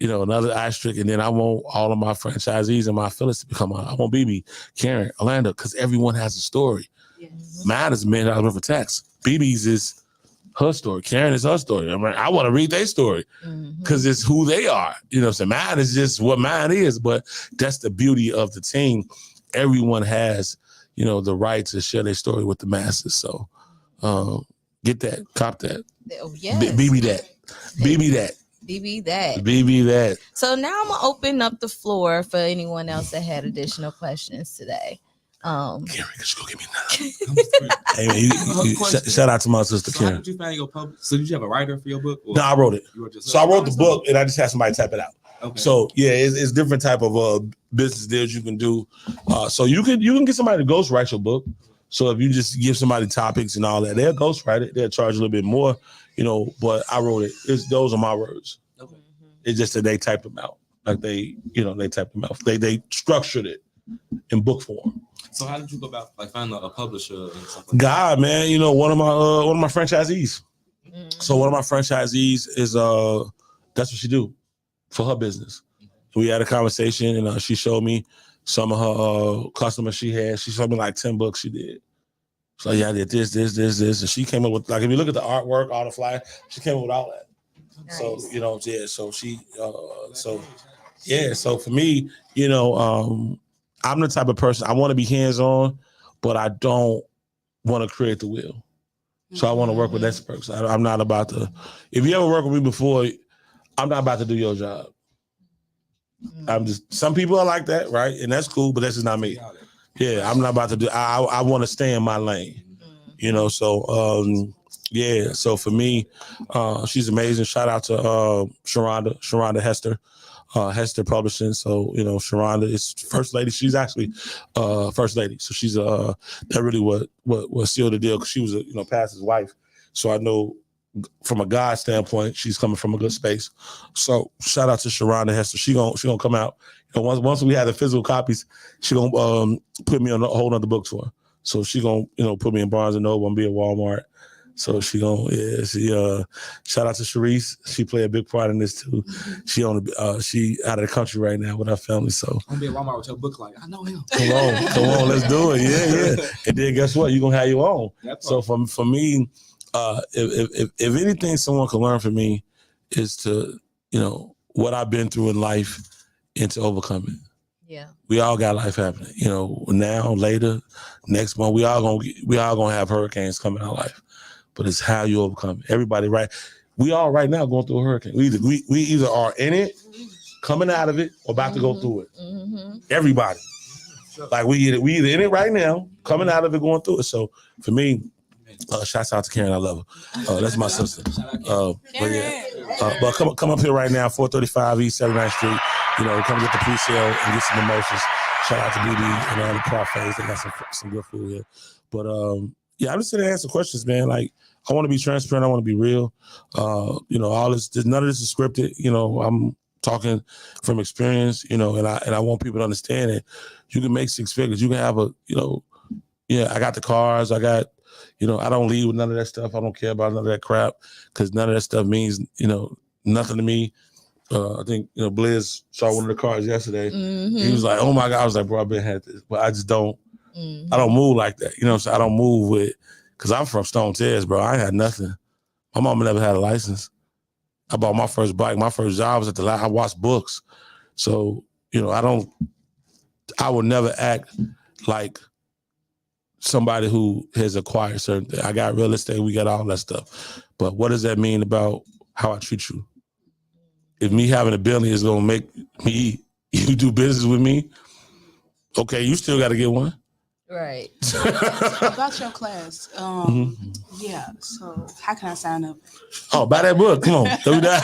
asterisk. And then I want all of my franchisees and my affiliates to become. I want BB, Karen, Orlando, because everyone has a story. Yes. Mine is $1,000,000 for tax. BB's is her story. Karen is her story. I want to read their story because it's who they are. So mine is just what mine is. But that's the beauty of the team. Everyone has, the right to share their story with the masses. So get that, cop that. Oh, yes. BB that. BB that. BB that. BB that. So now I'm going to open up the floor for anyone else that had additional questions today. Karen, could you go get me another? Hey, man, shout out to my sister, Karen. How did you find your public? So did you have a writer for your book? No, I wrote it. So I wrote the book and I just had somebody type it out. Okay. So yeah, it's different type of business deals you can do. So you can get somebody to ghostwrite your book. So if you just give somebody topics and all that, they'll ghostwrite it. They'll charge a little bit more, But I wrote it. Those are my words. Okay. It's just that they typed them out, like they typed them out. They structured it in book form. So how did you go about finding a publisher and stuff like God, that? Man, one of my franchisees. So one of my franchisees is that's what she do for her business. We had a conversation and she showed me some of her customers she had. She showed me like 10 books she did. So yeah, I did this. And she came up with, like, if you look at the artwork, all the flyers, she came up with all that. Nice. So, so she, so for me, I'm the type of person, I want to be hands-on, but I don't want to create the wheel. So I want to work with experts. I'm not about to, if you ever worked with me before, I'm not about to do your job. Some people are like that, right? And that's cool, but that's just not me. Yeah, I'm not about to do, I want to stay in my lane, so, so for me, she's amazing. Shout out to Sharonda Hester. Hester Publishing. So, Sharonda is first lady. She's actually first lady. So she's that really what sealed the deal, because she was pastor's wife. So I know from a God standpoint, she's coming from a good space. So shout out to Sharonda Hester. She gonna come out. Once we have the physical copies, she gonna put me on a whole other book tour. So she gonna put me in Barnes and Noble and be at Walmart. So she shout out to Sharice. She played a big part in this too. She out of the country right now with her family. So I'm gonna be at Walmart with your book, like, I know him. Come on, let's do it. Yeah. And then guess what? You're gonna have your own. So for me, if anything someone can learn from me is to, what I've been through in life and to overcome it. Yeah. We all got life happening. Now, later, next month, we all gonna have hurricanes coming in our life. But it's how you overcome it. Everybody, right? We all right now going through a hurricane. We either are in it, coming out of it, or about to go through it. Mm-hmm. Everybody. Like we either in it right now, coming out of it, going through it. So for me, shouts out to Karen. I love her. That's my sister. But come up here right now, 435 East 79th Street. Come get the pre-sale and get some emotions. Shout out to BB and all the parfaits. They got some good food here. But I'm just sitting there answering questions, man. Like, I want to be transparent. I want to be real. All this, none of this is scripted. I'm talking from experience, and I want people to understand that you can make six figures. You can have I got the cars. I got, I don't lead with none of that stuff. I don't care about none of that crap, because none of that stuff means, nothing to me. I think, Blizz saw one of the cars yesterday. Mm-hmm. He was like, oh my God. I was like, bro, I've been had this, but I just don't. Mm-hmm. I don't move like that. So I don't move with, because I'm from Stone Terrace, bro. I ain't had nothing. My mama never had a license. I bought my first bike. My first job was at the I watched books. So, I would never act like somebody who has acquired certain things. I got real estate. We got all that stuff. But what does that mean about how I treat you? If me having a building is going to make you do business with me, okay, you still got to get one. Right. About your class. Yeah. So how can I sign up? Oh, buy that book. Come on. Do that.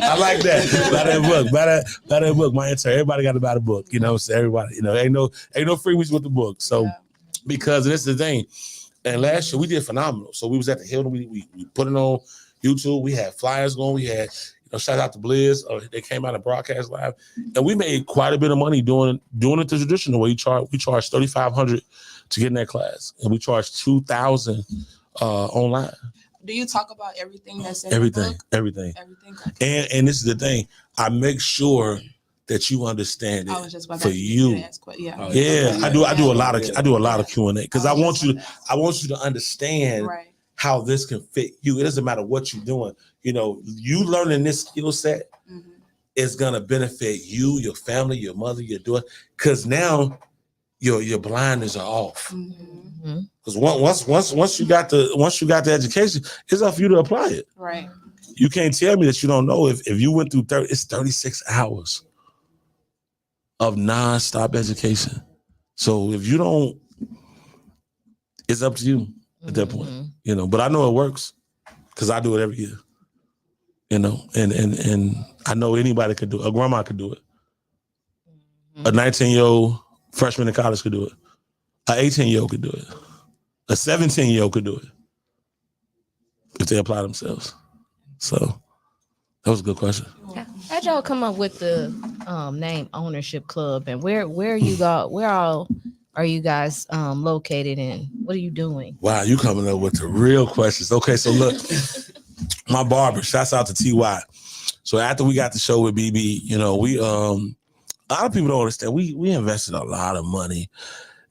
I like that. Buy that book. Buy that book. My answer. Everybody got to buy the book. So everybody, ain't no freebies with the book. So Because this is the thing. And last year we did phenomenal. So we was at the Hilton. We put it on YouTube. We had flyers going. We had, shout out to Blizz. They came out and broadcast live, and we made quite a bit of money doing it the traditional way. We charged $3,500 to get in that class, and we charged $2,000 online. Do you talk about everything that's in Everything, the book? everything. Okay. And this is the thing. I make sure that you understand it for you. I do a lot of Q&A because I want you to understand how this can fit you. It doesn't matter what you're doing. You learning this skill set is gonna benefit you, your family, your mother, your daughter, because now your blinders are off. Because once you got the education, it's up for you to apply it. Right. You can't tell me that you don't know if you went through 36 hours of nonstop education. So if you don't, it's up to you at that point. But I know it works because I do it every year. And I know anybody could do it. A grandma could do it. A 19-year-old freshman in college could do it. An 18-year-old could do it. A 17-year-old could do it if they apply themselves. So that was a good question. How'd y'all come up with the name Ownership Club, and where all are you guys located, and what are you doing? Wow, you coming up with the real questions. Okay, so look, my barber, shouts out to TY. So after we got the show with BB, we a lot of people don't understand. We invested a lot of money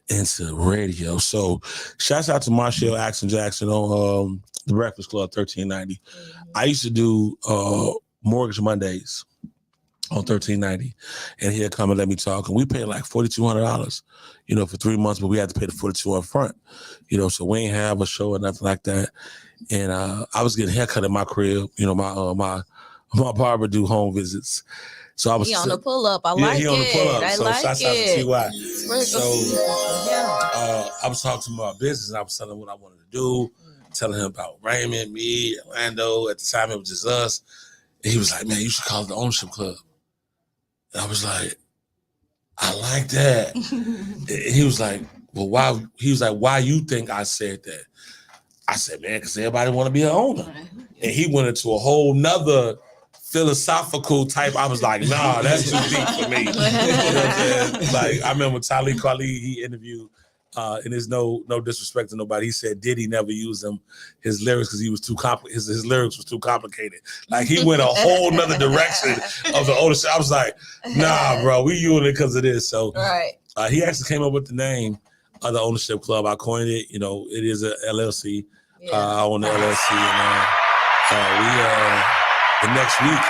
into radio. So shouts out to Marshall Jackson on the Breakfast Club 1390. I used to do Mortgage Mondays on 1390, and he'd come and let me talk. And we paid like $4,200, for 3 months, but we had to pay the $42 up front, so we ain't have a show or nothing like that. And I was getting a haircut at my crib. My barber do home visits. So I was on the pull up. I like it. He on the pull up. I so like shouts out it. to TY. So I was talking to him about business, and I was telling him what I wanted to do, telling him about Raymond, me, Orlando. At the time, it was just us. And he was like, "Man, you should call it the Ownership Club." And I was like, "I like that." And he was like, "Well, why?" He was like, "Why you think I said that?" I said, "Man, because everybody want to be an owner." And he went into a whole nother philosophical type. I was like, "Nah, that's too deep for me." Like I remember Talib Kweli, he interviewed, and there's no disrespect to nobody. He said Diddy never used his lyrics because he was too his lyrics was too complicated. Like he went a whole nother direction of the ownership. I was like, "Nah, bro, we using it because of this." So he actually came up with the name of the Ownership Club. I coined it. It is a LLC. I own the LLC, and the next week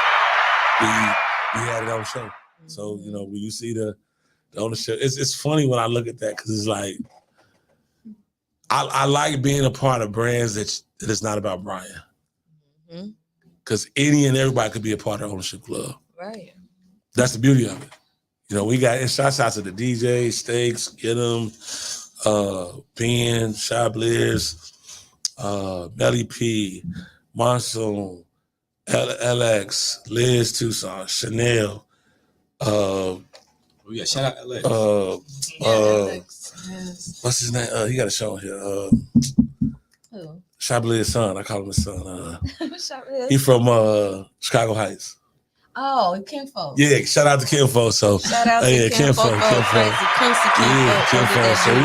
we had it on show. So when you see the ownership, it's funny when I look at that because it's like I like being a part of brands that it's not about Brian. Because any and everybody could be a part of the Ownership Club. Right. That's the beauty of it. We got shouts out to the DJ, Steaks, Get 'em, Ben, Shy Blizz, Melly P, Monsoon, LX, Liz Tucson, Chanel. Shout out LX. What's his name? He got a show here. Who? Shablitz's son. I call him his son. He from Chicago Heights. Oh, Kinfolk. Yeah, shout out to Kinfolk. So shout out to Kinfolk. Kinfolk. So we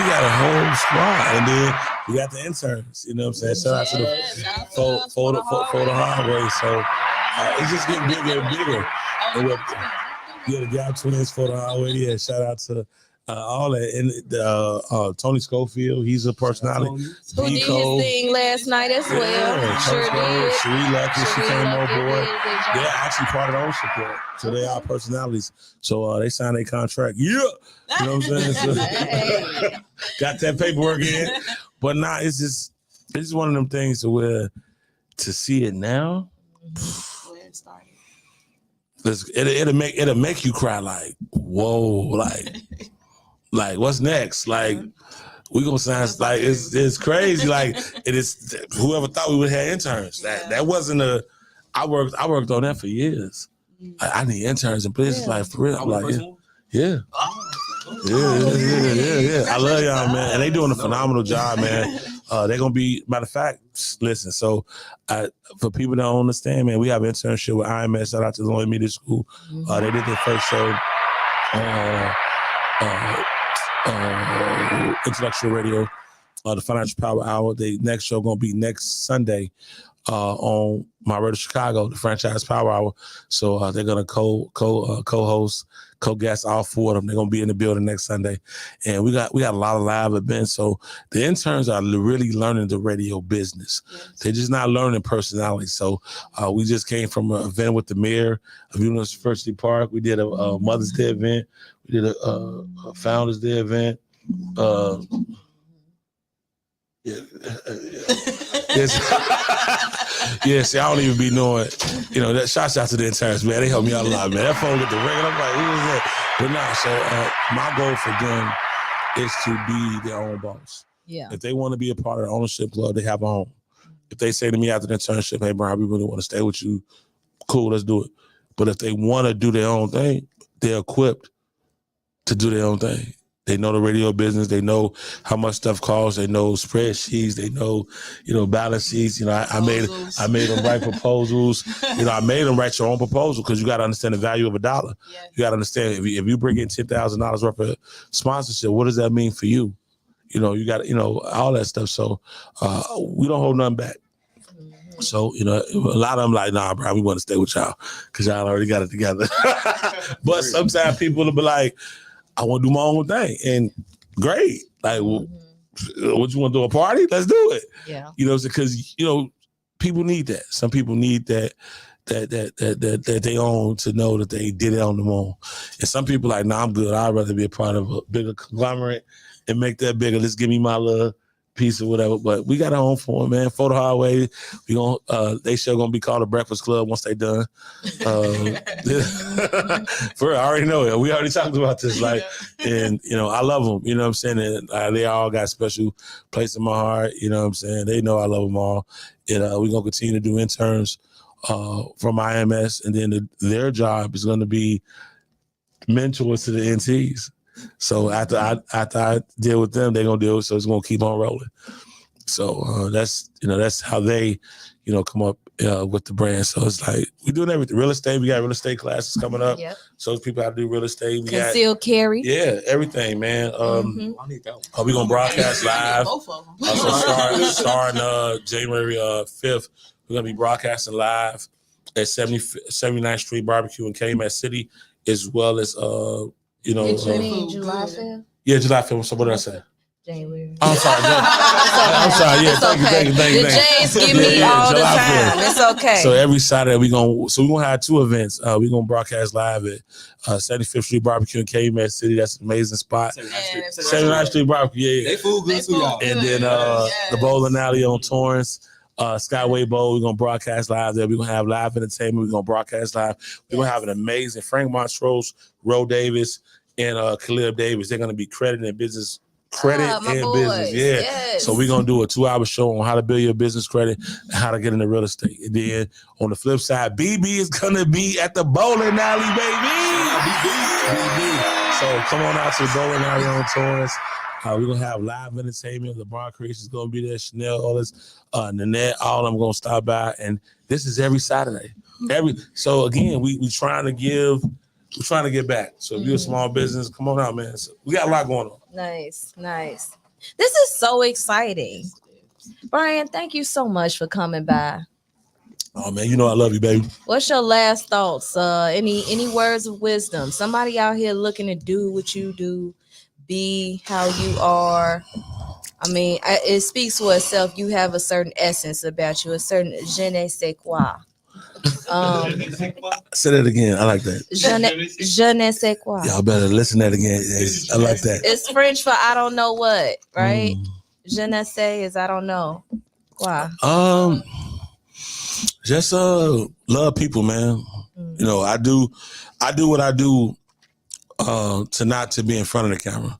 got a whole squad, and then we got the interns. You know what I'm saying? Shout out to the for the highway. So it's just getting bigger and bigger. The Gap Twins for the highway. Yeah, shout out to all that. And Tony Schofield, he's a personality. Who did his thing last night as well. Yeah, Sure did. Cherie Lucky, she came on board. They're actually part of the Ownership Club. So they are personalities. So they signed a contract. Yeah. You know what I'm saying? So, got that paperwork in. But nah, it's just one of them things to where to see it now. It'll make you cry like, whoa, like what's next? Like we gonna sign like it's crazy. Like it is whoever thought we would have interns. That wasn't I worked on that for years. I need interns and places like for real. I'm like, yeah. Yeah. I love y'all, man. And they doing a phenomenal job, man. They're going to be, matter of fact, listen, so for people that don't understand, man, we have an internship with IMS. Shout out to the Illinois Media School. They did their first show intellectual radio, the Financial Power Hour. The next show going to be next Sunday on my radio Chicago, the Franchise Power Hour. So they're going to co-host, co-guest all four of them. They're going to be in the building next Sunday. And we got a lot of live events. So the interns are really learning the radio business. Yes. They're just not learning personality. So we just came from an event with the mayor of University Park. We did a Mother's Day event. We did a Founders Day event. See, I don't even be knowing, that shouts out to the interns, man. They help me out a lot, man. That phone with the ring, and I'm like, who is that? But nah, so my goal for them is to be their own boss. Yeah. If they want to be a part of the ownership club, they have a home. If they say to me after the internship, hey, Brian, we really want to stay with you, cool, let's do it. But if they want to do their own thing, they're equipped to do their own thing. They know the radio business. They know how much stuff costs. They know spreadsheets. They know, balance sheets. I made them write proposals. I made them write your own proposal because you got to understand the value of a dollar. Yes. You got to understand if you bring in $10,000 worth of sponsorship, what does that mean for you? You got all that stuff. So we don't hold nothing back. So, a lot of them like, nah, bro, we want to stay with y'all because y'all already got it together. But sometimes people will be like, I want to do my own thing. And great. Like, what you want to do, a party? Let's do it. Yeah. Because, people need that. Some people need that they own to know that they did it on their own. And some people like, nah, I'm good. I'd rather be a part of a bigger conglomerate and make that bigger. Let's give me my little piece or whatever. But we got our own form, man. Photo Highway. We they show gonna be called a Breakfast Club once they done. For real, I already know it. We already talked about this. And I love them. You know what I'm saying? And they all got a special place in my heart. You know what I'm saying? They know I love them all. And we're gonna continue to do interns from IMS, and then their job is gonna be mentors to the NTs. So after I deal with them, they're gonna deal with. So it's gonna keep on rolling. So that's how they, come up with the brand. So it's like we doing everything. Real estate. We got real estate classes coming up. Yep. So people how to do real estate. We concealed carry. Yeah, everything, man. We gonna broadcast live. Both of them. Starting January 5th, we're gonna be broadcasting live at 79th Street Barbecue in Kmart City, as well as You mean July 5th? Yeah, July 5th. So what did I say? January. I'm sorry. I'm sorry. Yeah, thank you. The Jays give me all the time. It's okay. So every Saturday we're gonna have two events. We're gonna broadcast live at 75th Street Barbecue in Kmart City. That's an amazing spot. 79th Street Barbecue. Yeah. They food good too, y'all. And then the bowling alley on Torrance. Skyway Bowl, we're gonna broadcast live there. We're gonna have live entertainment. We're gonna broadcast live. We're gonna have an amazing Frank Montrose, Ro Davis, and Khalil Davis. They're gonna be credit and business. Yeah. Yes. So we're gonna do a 2-hour show on how to build your business credit and how to get into real estate. And then on the flip side, BB is gonna be at the bowling alley, baby. BB. So come on out to the bowling alley on Torrance. We're going to have live entertainment. LeBron Creation is going to be there. Chanel, all this, Nanette, all of them going to stop by. And this is every Saturday. So, again, we're trying to get back. So, if you're a small business, come on out, man. So we got a lot going on. Nice. This is so exciting. Brian, thank you so much for coming by. Oh, man, I love you, baby. What's your last thoughts? Any words of wisdom? Somebody out here looking to do what you do. Be how you are. I mean, it speaks for itself. You have a certain essence about you, a certain je ne sais quoi. Say that again. I like that. Je ne sais quoi. Y'all better listen to that again. I like that. It's French for I don't know what, right? Je ne sais is I don't know. Quoi? Just love people, man. I do what I do. To be in front of the camera.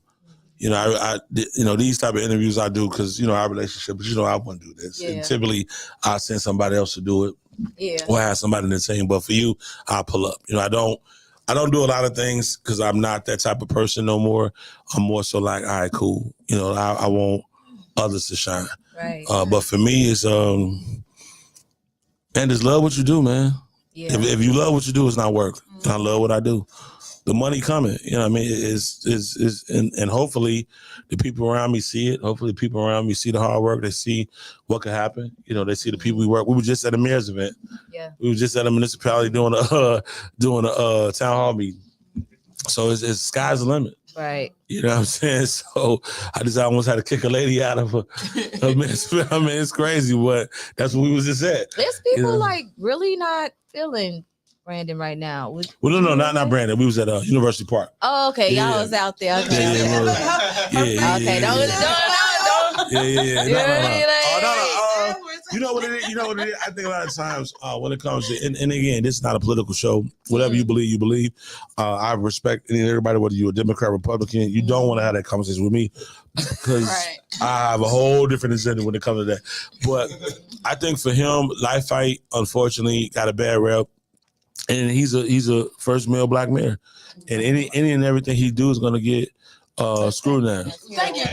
I these type of interviews I do because, our relationship, but I want to do this. Yeah. And typically I send somebody else to do it. Yeah. Or have somebody in the team. But for you, I'll pull up. I don't I don't do a lot of things because I'm not that type of person no more. I'm more so like, all right, cool. You know, I want others to shine. Right. But for me, it's man, just love what you do, man. Yeah. If you love what you do, it's not work. And I love what I do. The money coming, you know what I mean? And hopefully the people around me see it. Hopefully the people around me see the hard work. They see what could happen. You know, they see the people we work. We were just at a mayor's event. Yeah. We were just at a municipality doing a town hall meeting. So it's sky's the limit. Right. You know what I'm saying? So I almost had to kick a lady out of a municipality. I mean, it's crazy, but that's what we was just at. There's people You know? like really not feeling Brandon right now. Well, no, not Brandon. We was at University Park. Oh, okay. Yeah. Y'all was out there. Okay. Yeah. Okay. Don't. Yeah. You know what I mean? You know what it is? I think a lot of times when it comes to, and again, this is not a political show. Whatever you believe, you believe. I respect everybody, whether you're a Democrat, Republican. You don't want to have that conversation with me because I have a whole different agenda when it comes to that. But I think for him, Life Fight, unfortunately, got a bad rep. And he's a first male black mayor. And any and everything he do is gonna get scrutinized. Thank you.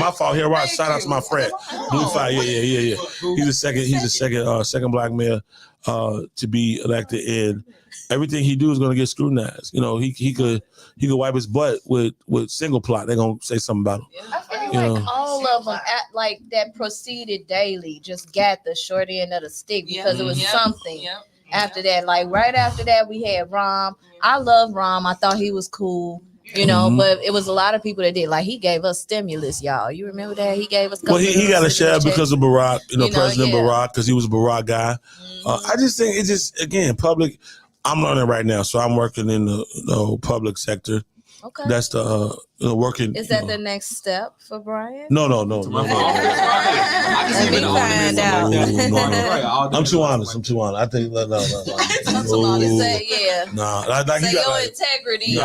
My fault. Here, Ross. Shout out to my friend. Blue Fire. Yeah. He's the second black mayor to be elected, and everything he do is gonna get scrutinized. You know, he could wipe his butt with single plot. They're gonna say something about him. I feel like all of them like that proceeded daily just got the short end of the stick because it was something. After that, like right after that, we had Rom. I love Rom. I thought he was cool, you know, but it was a lot of people that did. Like he gave us stimulus, y'all. You remember that? He gave us. Well, he got a share because of Barack, President Barack, because he was a Barack guy. I just think it's just, again, public. I'm learning right now, so I'm working in the public sector. Okay. That's the working. Is that the next step for Brian? No. I can see Let me find out. I'm too honest. I think no. Say Nah, like say you got your like, integrity.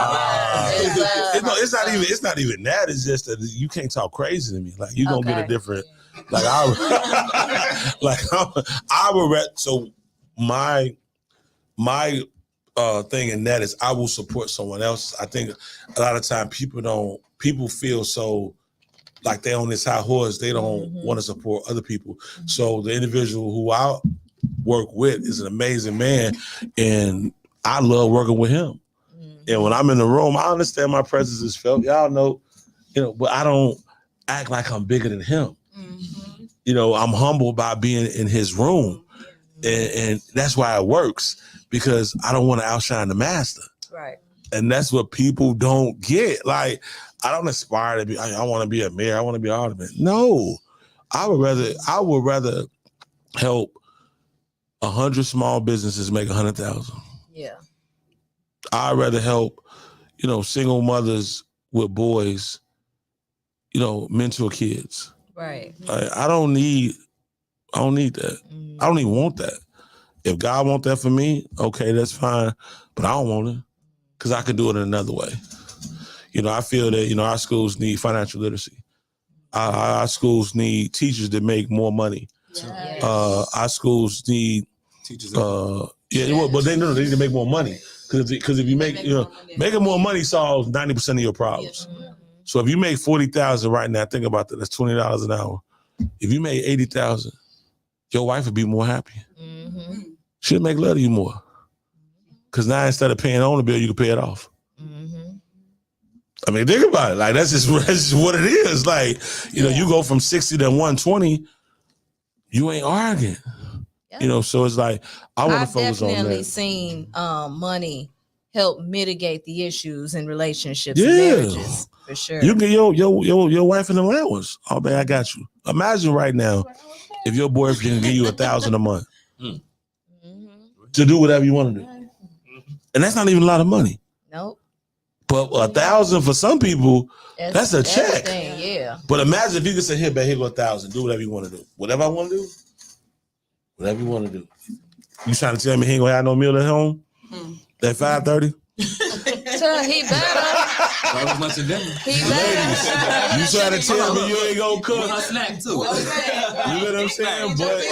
it's not even that. It's just that you can't talk crazy to me. Like you gonna get a different. Like I would. So my thing in that is I will support someone else. I think a lot of time people feel so like they on this high horse, they don't want to support other people. So the individual who I work with is an amazing man, and I love working with him. And when I'm in the room, I understand my presence is felt. Y'all know, but I don't act like I'm bigger than him. I'm humbled by being in his room, and that's why it works. Because I don't want to outshine the master. Right. And that's what people don't get. Like, I don't aspire to be, I want to be a mayor. I want to be an alderman. No. I would rather help 100 small businesses make 100,000. Yeah. I'd rather help, single mothers with boys, mentor kids. Right. I don't need that. I don't even want that. If God wants that for me, okay, that's fine. But I don't want it because I can do it in another way. I feel that, our schools need financial literacy. Our schools need teachers that make more money. Yes. Our schools need teachers. But they need to make more money. Because if you make, making more money solves 90% of your problems. So if you make $40,000 right now, think about that. That's $20 an hour. If you made $80,000, your wife would be more happy. She'll make love to you more. Because now instead of paying on the bill, you can pay it off. I mean, think about it. Like, that's just what it is. Like, you go from 60 to 120, you ain't arguing. So it's like, I want to focus on that. I've definitely seen money help mitigate the issues in relationships and marriages, for sure. You get your wife an allowance. Oh, man, I got you. Imagine right now if your boyfriend give you $1,000 a month. To do whatever you want to do. And that's not even a lot of money. Nope. But $1,000 for some people, that's a check. Yeah. But imagine if you could say, here go $1,000, do whatever you want to do. Whatever I want to do, whatever you want to do. You trying to tell me he ain't gonna have no meal at home? At 5:30? He better. He better. You trying to tell me you ain't gonna cook? A snack too. You know what I'm saying? But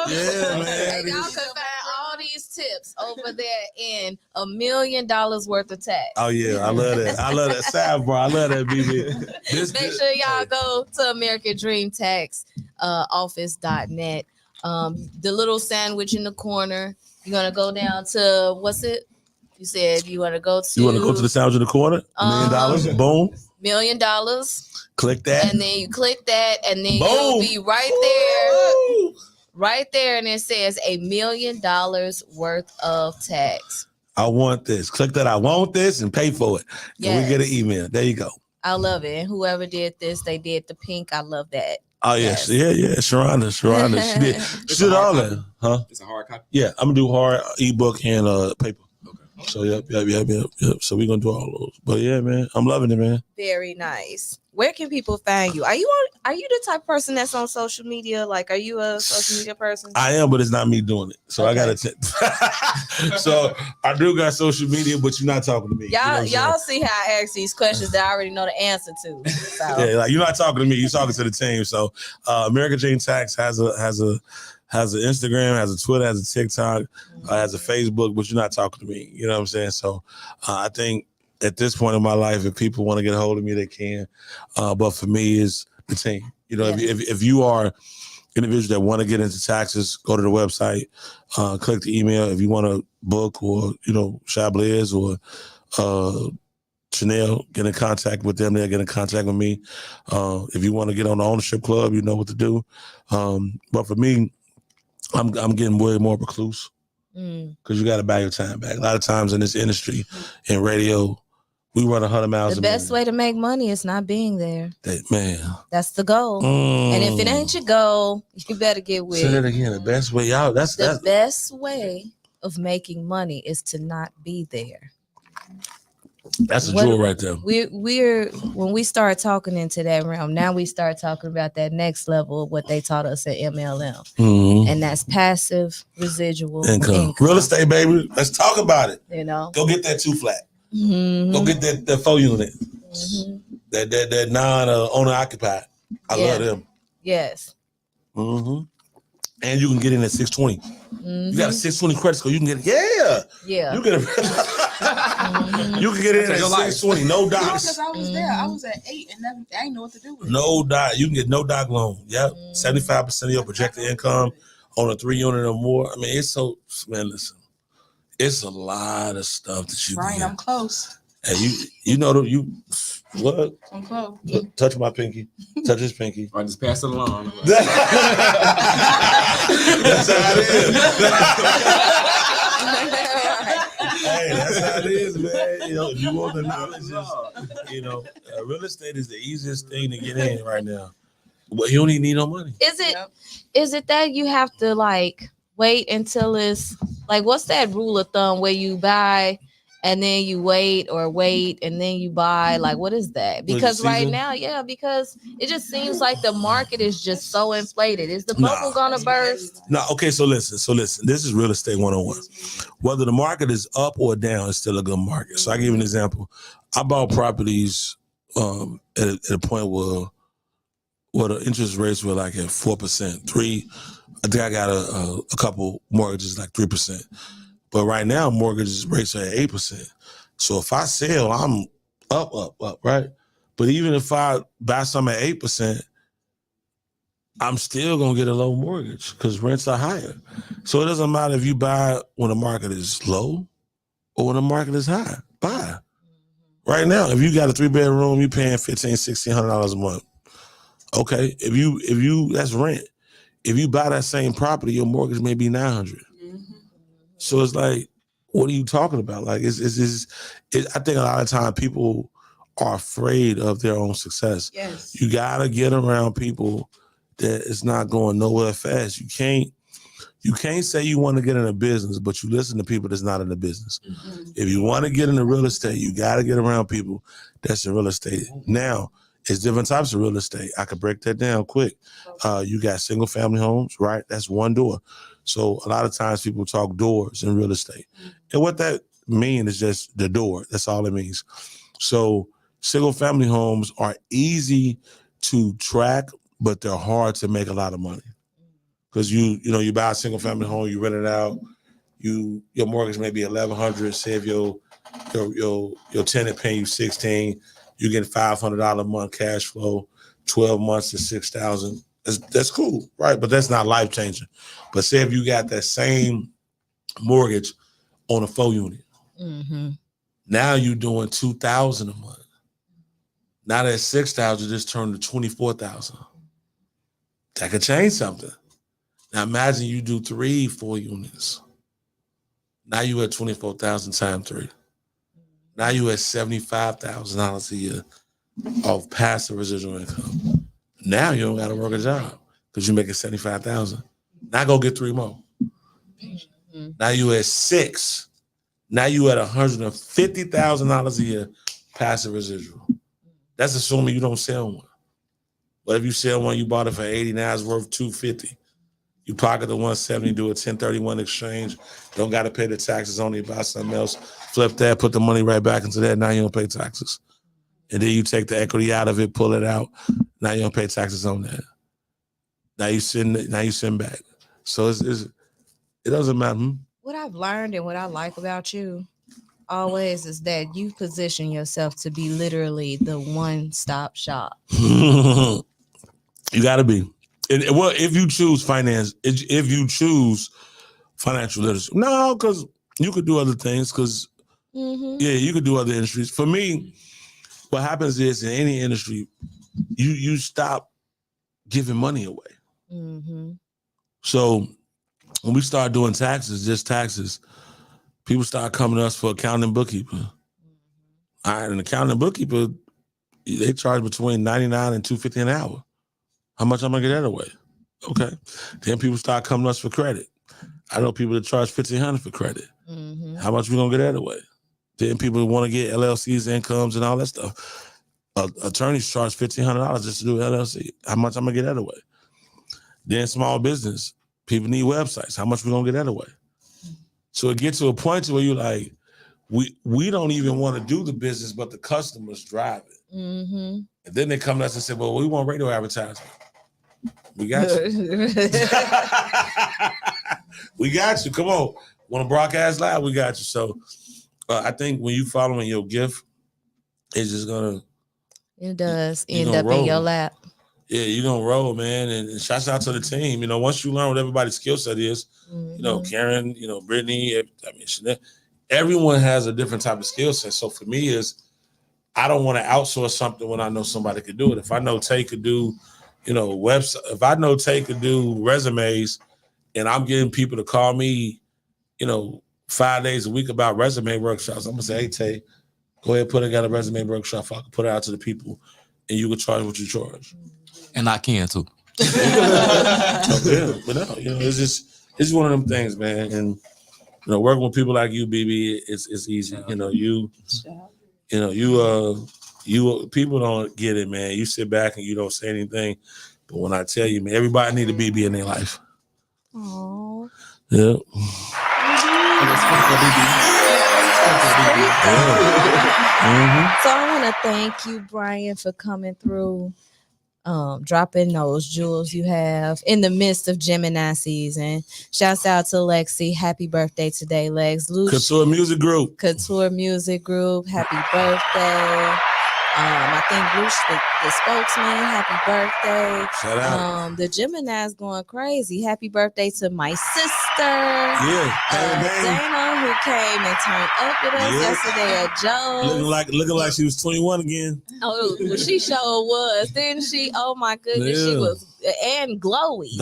yeah, man. Y'all could find all these tips over there in $1 million worth of tax. Oh yeah, I love that. I love that sidebar. I love that, BB. Make sure y'all go to American Dream Tax office.net. The little sandwich in the corner. You're gonna go down to what's it? You said you want to go to. You want to go to the sandwich in the corner? $1 million. Boom. $1 million. Click that. And then you click that, and then Boom. you'll be right there. Right there, and it says $1 million worth of tax. I want this. Click that. I want this and pay for it. Yes. And we get an email. There you go. I love it. And whoever did this, they did the pink. I love that. Oh yes, yeah. Sharonda. She did. She did all that, huh? It's a hard copy. Yeah, I'm gonna do hard ebook and paper. Okay. So yep. So we're gonna do all those. But yeah, man, I'm loving it, man. Very nice. Where can people find you? Are you the type of person that's on social media? Like, are you a social media person? I am, but it's not me doing it. So Okay. I gotta. So I do got social media, but you're not talking to me. Y'all see how I ask these questions that I already know the answer to. So. Yeah, like you're not talking to me. You're talking to the team. So American Dream Tax has an Instagram, has a Twitter, has a TikTok, has a Facebook, but you're not talking to me. You know what I'm saying? So I think at this point in my life, if people want to get a hold of me, they can. But for me, is the team. You know, if you are individuals that want to get into taxes, go to the website, click the email. If you want to book or, Chablis or Chanel, get in contact with them. They'll get in contact with me. If you want to get on the ownership club, you know what to do. But for me, I'm getting way more recluse because you got to buy your time back. A lot of times in this industry, in radio, we run 100 miles. The best way to make money is not being there. That's the goal. And if it ain't your goal, you better get with it. Say that again. The best way, y'all. That's the best way of making money is to not be there. That's a jewel right there. We're when we start talking into that realm, now we start talking about that next level of what they taught us at MLM. And that's passive residual income. Real estate, baby. Let's talk about it. Go get that 2 flat. Go get that 4 unit. That non-owner occupied. I love them. Yes. And you can get in at 620. You got a 620 credit score. You can get it. Yeah. You can you can get in at 620. No docs. Because I was there. I was at 8 and I didn't know what to do with it. No doc. You can get no doc loan. Yep. 75% of your projected income on a 3 unit or more. I mean, it's so, man, listen. It's a lot of stuff that you Brian, I'm close. And you know what? I'm close. Touch my pinky. Touch his pinky. I just pass it along. That's how it is. Hey, that's how it is, man. If you want the knowledge, real estate is the easiest thing to get in right now. But you don't even need no money. Is it that you have to wait until it's what's that rule of thumb where you buy and then you wait and then you buy? What is that? Because right now, because it just seems like the market is just so inflated. Is the bubble gonna burst? No, okay, so listen. This is real estate 101. Whether the market is up or down, it's still a good market. So I give you an example. I bought properties at a point where the interest rates were at 4%, 3%. I think I got a couple mortgages 3%. But right now, mortgage rates are at 8%. So if I sell, I'm up, right? But even if I buy some at 8%, I'm still going to get a low mortgage because rents are higher. So it doesn't matter if you buy when the market is low or when the market is high. Buy. Right now, if you got a 3-bedroom, you're paying $1,500, $1,600 a month. Okay, if you that's rent. If you buy that same property, your mortgage may be $900. So it's what are you talking about? I think a lot of times people are afraid of their own success. Yes. You gotta get around people that it's not going nowhere fast. You can't say you want to get in a business, but you listen to people that's not in the business. If you want to get into real estate, you gotta get around people that's in real estate. Now, it's different types of real estate. I could break that down quick. You got single family homes, right? That's one door. So a lot of times people talk doors in real estate. And what that means is just the door. That's all it means. So single family homes are easy to track, but they're hard to make a lot of money. Because you buy a single family home, you rent it out, your mortgage may be $1,100. Say if your tenant paying you $16, you get $500 a month cash flow, 12 months to $6,000. That's cool, right? But that's not life changing. But say if you got that same mortgage on a 4-unit, now you're doing $2,000 a month. Now that $6,000 just turned to $24,000. That could change something. Now imagine you do 4 units. Now you at 24,000 times 3. Now you at $75,000 a year of passive residual income. Now you don't got to work a job because you're making $75,000. Now go get 3 more. Now you at 6. Now you at $150,000 a year passive residual. That's assuming you don't sell one. But if you sell one, you bought it for $80, now it's worth $250. You pocket the $170, do a 1031 exchange, don't got to pay the taxes on it, buy something else, flip that, put the money right back into that, now you don't pay taxes. And then you take the equity out of it, pull it out, now you don't pay taxes on that. Now you send back. So it doesn't matter. What I've learned and what I like about you always is that you position yourself to be literally the one-stop shop. You got to be. Well, if you choose finance, if you choose financial literacy, no, because you could do other things. Because you could do other industries. For me, what happens is in any industry, you stop giving money away. So when we start doing taxes, just taxes, people start coming to us for accounting and bookkeeper. All right, an accounting and bookkeeper, they charge between $99 and $250 an hour. How much I'm gonna get that away? Okay. Then people start coming to us for credit. I know people that charge $1,500 for credit. How much we gonna get that away? Then people want to get LLCs, incomes, and all that stuff. Attorneys charge $1,500 just to do LLC. How much I'm gonna get that away? Then small business, people need websites. How much we gonna get that away? So it gets to a point where you're like, we don't even want to do the business, but the customers drive it. And then they come to us and say, well, we want radio advertising. We got you. We got you. Come on. Want to broadcast live? We got you. So I think when you following your gift, it's just gonna. It does end up in your lap. Yeah, you're gonna roll, man. And shouts out to the team. You know, once you learn what everybody's skill set is, you know, Karen, you know, Brittany, Chanel, everyone has a different type of skill set. So for me, I don't want to outsource something when I know somebody could do it. If I know Tay could do, you know, website. If I know Tay could do resumes, and I'm getting people to call me, you know, 5 days a week about resume workshops, I'm gonna say, hey Tay, go ahead, put together a resume workshop. I can put it out to the people, and you can charge what you charge. And I can too. But no, you know, it's one of them things, man. And you know, working with people like you, BB, it's easy. You know, you people don't get it, man. You sit back and you don't say anything, but when I tell you, man, everybody need a BB in their life. Oh. Yeah. So I want to thank you, Brian, for coming through, dropping those jewels you have in the midst of Gemini season. Shouts out to Lexi. Happy birthday today, Lex. Couture Music Group. Happy birthday. I think Luce, the spokesman, happy birthday. Shout out. The Gemini's going crazy. Happy birthday to my sister. Yeah. Dana, who came and turned up with us yesterday at Joe's. Looking like she was 21 again. Oh, well, she sure was, didn't she? Oh my goodness, she was, and glowy,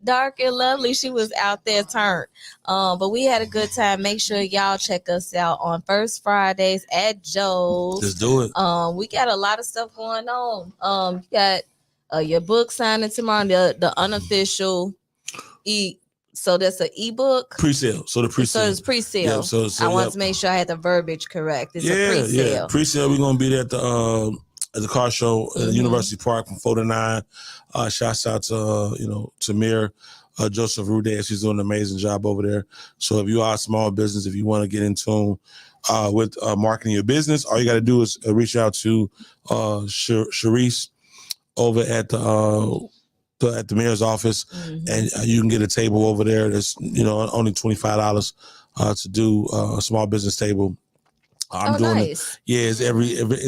dark and lovely. She was out there turned. But we had a good time. Make sure y'all check us out on First Fridays at Joe's. Let's do it. We got a lot of stuff going on. You got your book signing tomorrow, the unofficial So that's an ebook pre-sale. So it's pre-sale. Yeah, so I want to make sure I had the verbiage correct. It's a pre-sale. Yeah, pre-sale. We're gonna be there at the car show at University Park from 4 to 9. Shouts out to Tamir, Joseph Rudes. He's doing an amazing job over there. So if you are a small business, if you want to get in tune with marketing your business, all you got to do is reach out to Sharice over at at the mayor's office, Mhm. and you can get a table over there. That's only $25 to do a small business table. I'm doing nice. it. Yeah, it's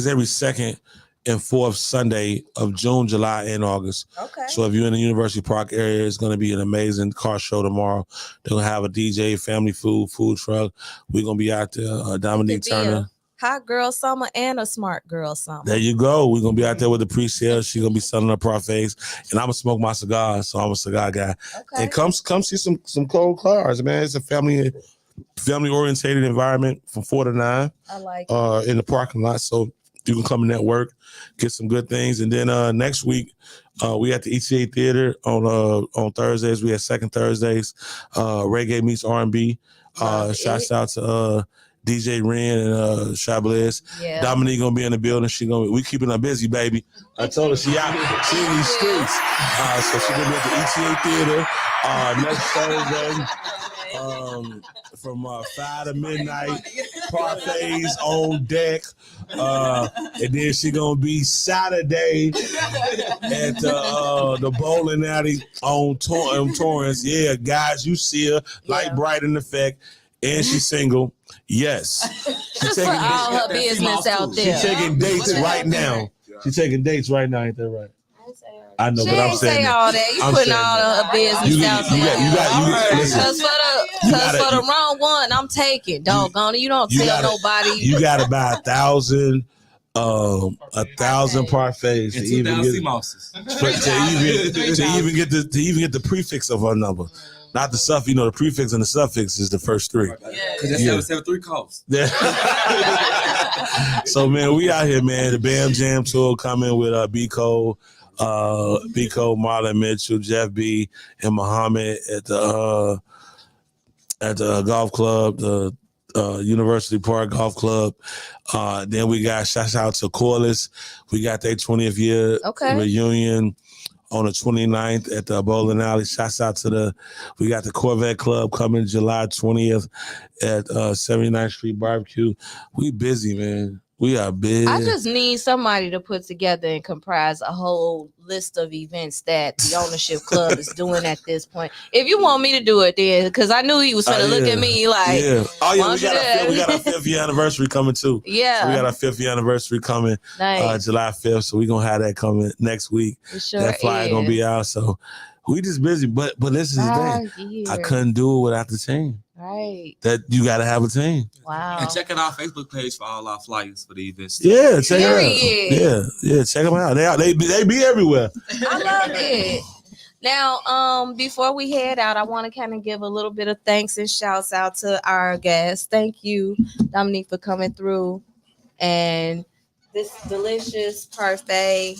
every second and fourth Sunday of June, July, and August. Okay. So if you're in the University Park area, it's going to be an amazing car show tomorrow. They're going to have a DJ, family food truck. We're going to be out there. Dominique Could be Turner. a hot girl summer and a smart girl summer. There you go. We're going to be out there with the pre-sale. She's going to be selling her parfaits. And I'm going to smoke my cigars, so I'm a cigar guy. Okay. And come see some cold cars, man. It's a family-orientated environment from 4 to 9. I like it. In the parking lot. So you can come and network, get some good things. And then next week, we at the ETA Theater on Thursdays. We have second Thursdays. Reggae meets R&B. Shouts out to DJ Ren and Chablis. Yeah. Dominique gonna be in the building. We keeping her busy, baby. I told her she in these streets. So she gonna be at the ETA Theater next Thursday. From 5 to midnight, parfaits on deck, and then she gonna be Saturday at the bowling alley on Torrance. Yeah, guys, you see her, light bright in effect, and she's single. Yes, she's taking all her business out there. She's taking dates right now. She's taking dates right now. Ain't that right? I know, She but I'm ain't saying say all that. You I'm putting saying all that. her business out there. Listen, Cause for the wrong one, I'm taking. Doggone it. You don't tell nobody. You gotta buy 1,000 parfaits to And even 2,000 get mouses. to even get the prefix of her number. Not the stuff, the prefix and the suffix is the first 3. Because that's 773 costs. Yeah. So man, we out here, man. The Bam Jam tour coming with Biko, Marlon Mitchell, Jeff B, and Muhammad at the golf club, the University Park Golf Club. Then we got shouts out to Corliss. We got their 20th year reunion on the 29th at the bowling alley. Shouts out to we got the Corvette Club coming July 20th at 79th Street Barbecue. We busy, man. We are big. I just need somebody to put together and comprise a whole list of events that the ownership club is doing at this point. If you want me to do it, then because I knew he was going to look at me like, we got our 5th year anniversary coming too. Yeah, so we got our 5th year anniversary coming July 5th. So we're gonna have that coming next week. Sure that flyer gonna be out. So we just busy, but this is the thing. I couldn't do it without the team. Right. That you got to have a team. Wow. And check out our Facebook page for all our flyers for the events. Yeah, check it out. Yeah, check them out. They be everywhere. I love it. Now, before we head out, I want to kind of give a little bit of thanks and shouts out to our guests. Thank you, Dominique, for coming through and this delicious parfait.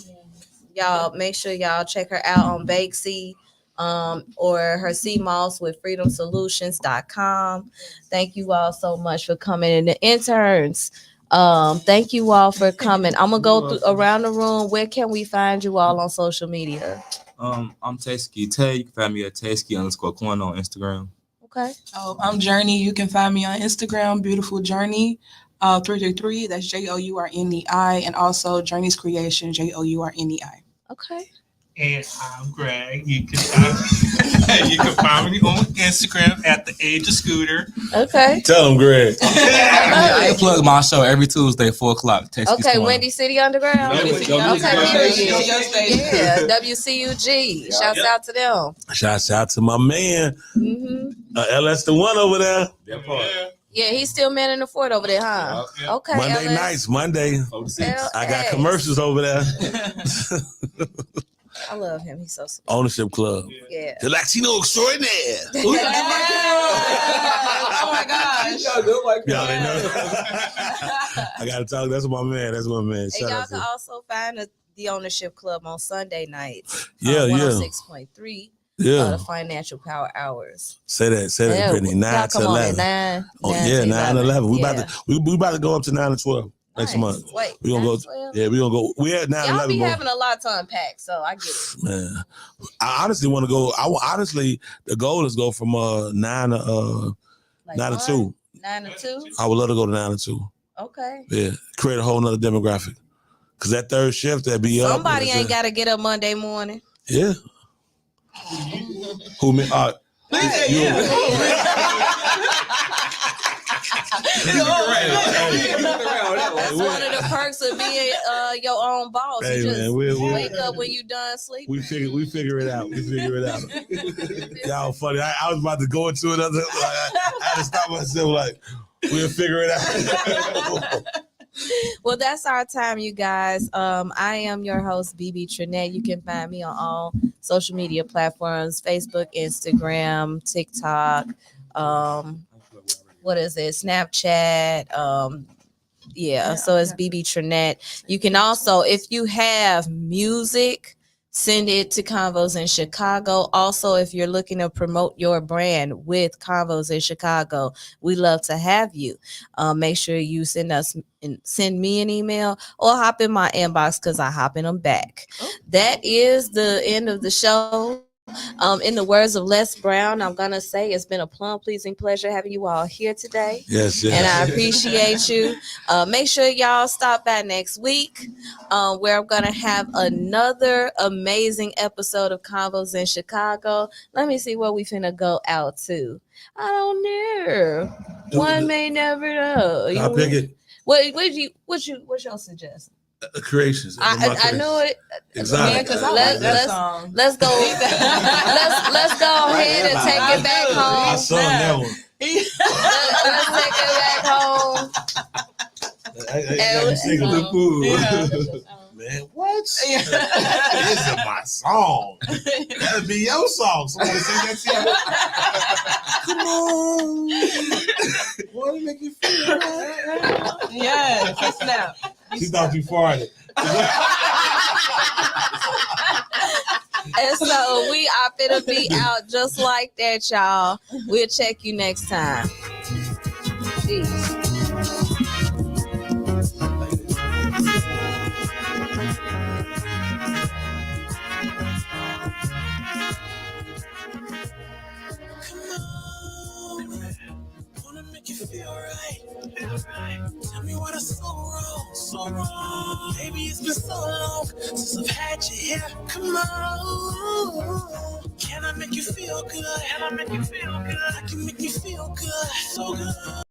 Y'all make sure y'all check her out on Bakesy. Or her CMOS with freedomsolutions.com. Thank you all so much for coming. And the interns, thank you all for coming. I'm gonna go around the room. Where can we find you all on social media? I'm Tasky Tay. You can find me at Tasky_Coin on Instagram. Okay. I'm Journey. You can find me on Instagram, Beautiful Journey 333. That's JOURNEI, and also Journey's Creation, JOURNEI. Okay. And I'm Greg. You can find me on Instagram at the Age of Scooter. Okay. Tell him, Greg. I plug my show every Tuesday, 4:00. Okay, Windy City Underground. Okay, yeah, WCUG. Shouts out to them. Shouts out to my man, LS the one over there. Yeah, he's still manning the fort over there, huh? Okay. Monday LS. nights, Monday. I got commercials over there. I love him. He's so sweet. Ownership Club. Yeah. The Latino extraordinaire. Oh my gosh. Y'all didn't know. I gotta talk. That's my man. That's my man. And y'all can also find the Ownership Club on Sunday nights. Yeah, 106.3. The Financial Power Hours. Say that, Brittany. 9 to 11. 9 to 11. We about to go up to 9 to 12. Next month. Wait, we gonna go. Yeah, we gonna go. We at 9 Y'all 11. be having a lot to unpack, so I get it. Man, I honestly want to go. Honestly, the goal is go from 9 to 9 to 2. 9 to 2. I would love to go to 9 to 2. Okay. Yeah, create a whole nother demographic. Cause that third shift that be Somebody ain't got to get up Monday morning. Yeah. Who me? That's one of the perks of being your own boss. Hey, you just man, we'll wake up when you done sleeping. We figure it out. Y'all funny. I was about to go into another. I had to stop myself. Like, we'll figure it out. Well, that's our time, you guys. I am your host, BB Trinette. You can find me on all social media platforms: Facebook, Instagram, TikTok. What is it? Snapchat. So it's BB Trinette. You can also, if you have music, send it to Convos in Chicago. Also, if you're looking to promote your brand with Convos in Chicago, we love to have you. Make sure you send me an email or hop in my inbox because I hop in them back. That is the end of the show. In the words of Les Brown, I'm gonna say it's been a plum pleasing pleasure having you all here today. Yes. And I appreciate you. Make sure y'all stop by next week, where I'm gonna have another amazing episode of Convos in Chicago. Let me see what we finna go out to. I don't know. One may never know. I'll pick it. What's your suggestion? Creations. I knew it. Exactly. Yeah, because I like that song. Let's go. let's go ahead and take it back home. I saw that one. Let's take it back home. Man, what? This is my song. That'll be your song. Somebody sing that to you. Come on. Want to make you feel right? Yeah, kiss snap. She thought you farted. And so we are finna be out just like that, y'all. We'll check you next time. Peace. You feel right. Tell me what is so wrong. Baby, it's been so long since I've had you here. Come on. Can I make you feel good? I can make you feel good. So good.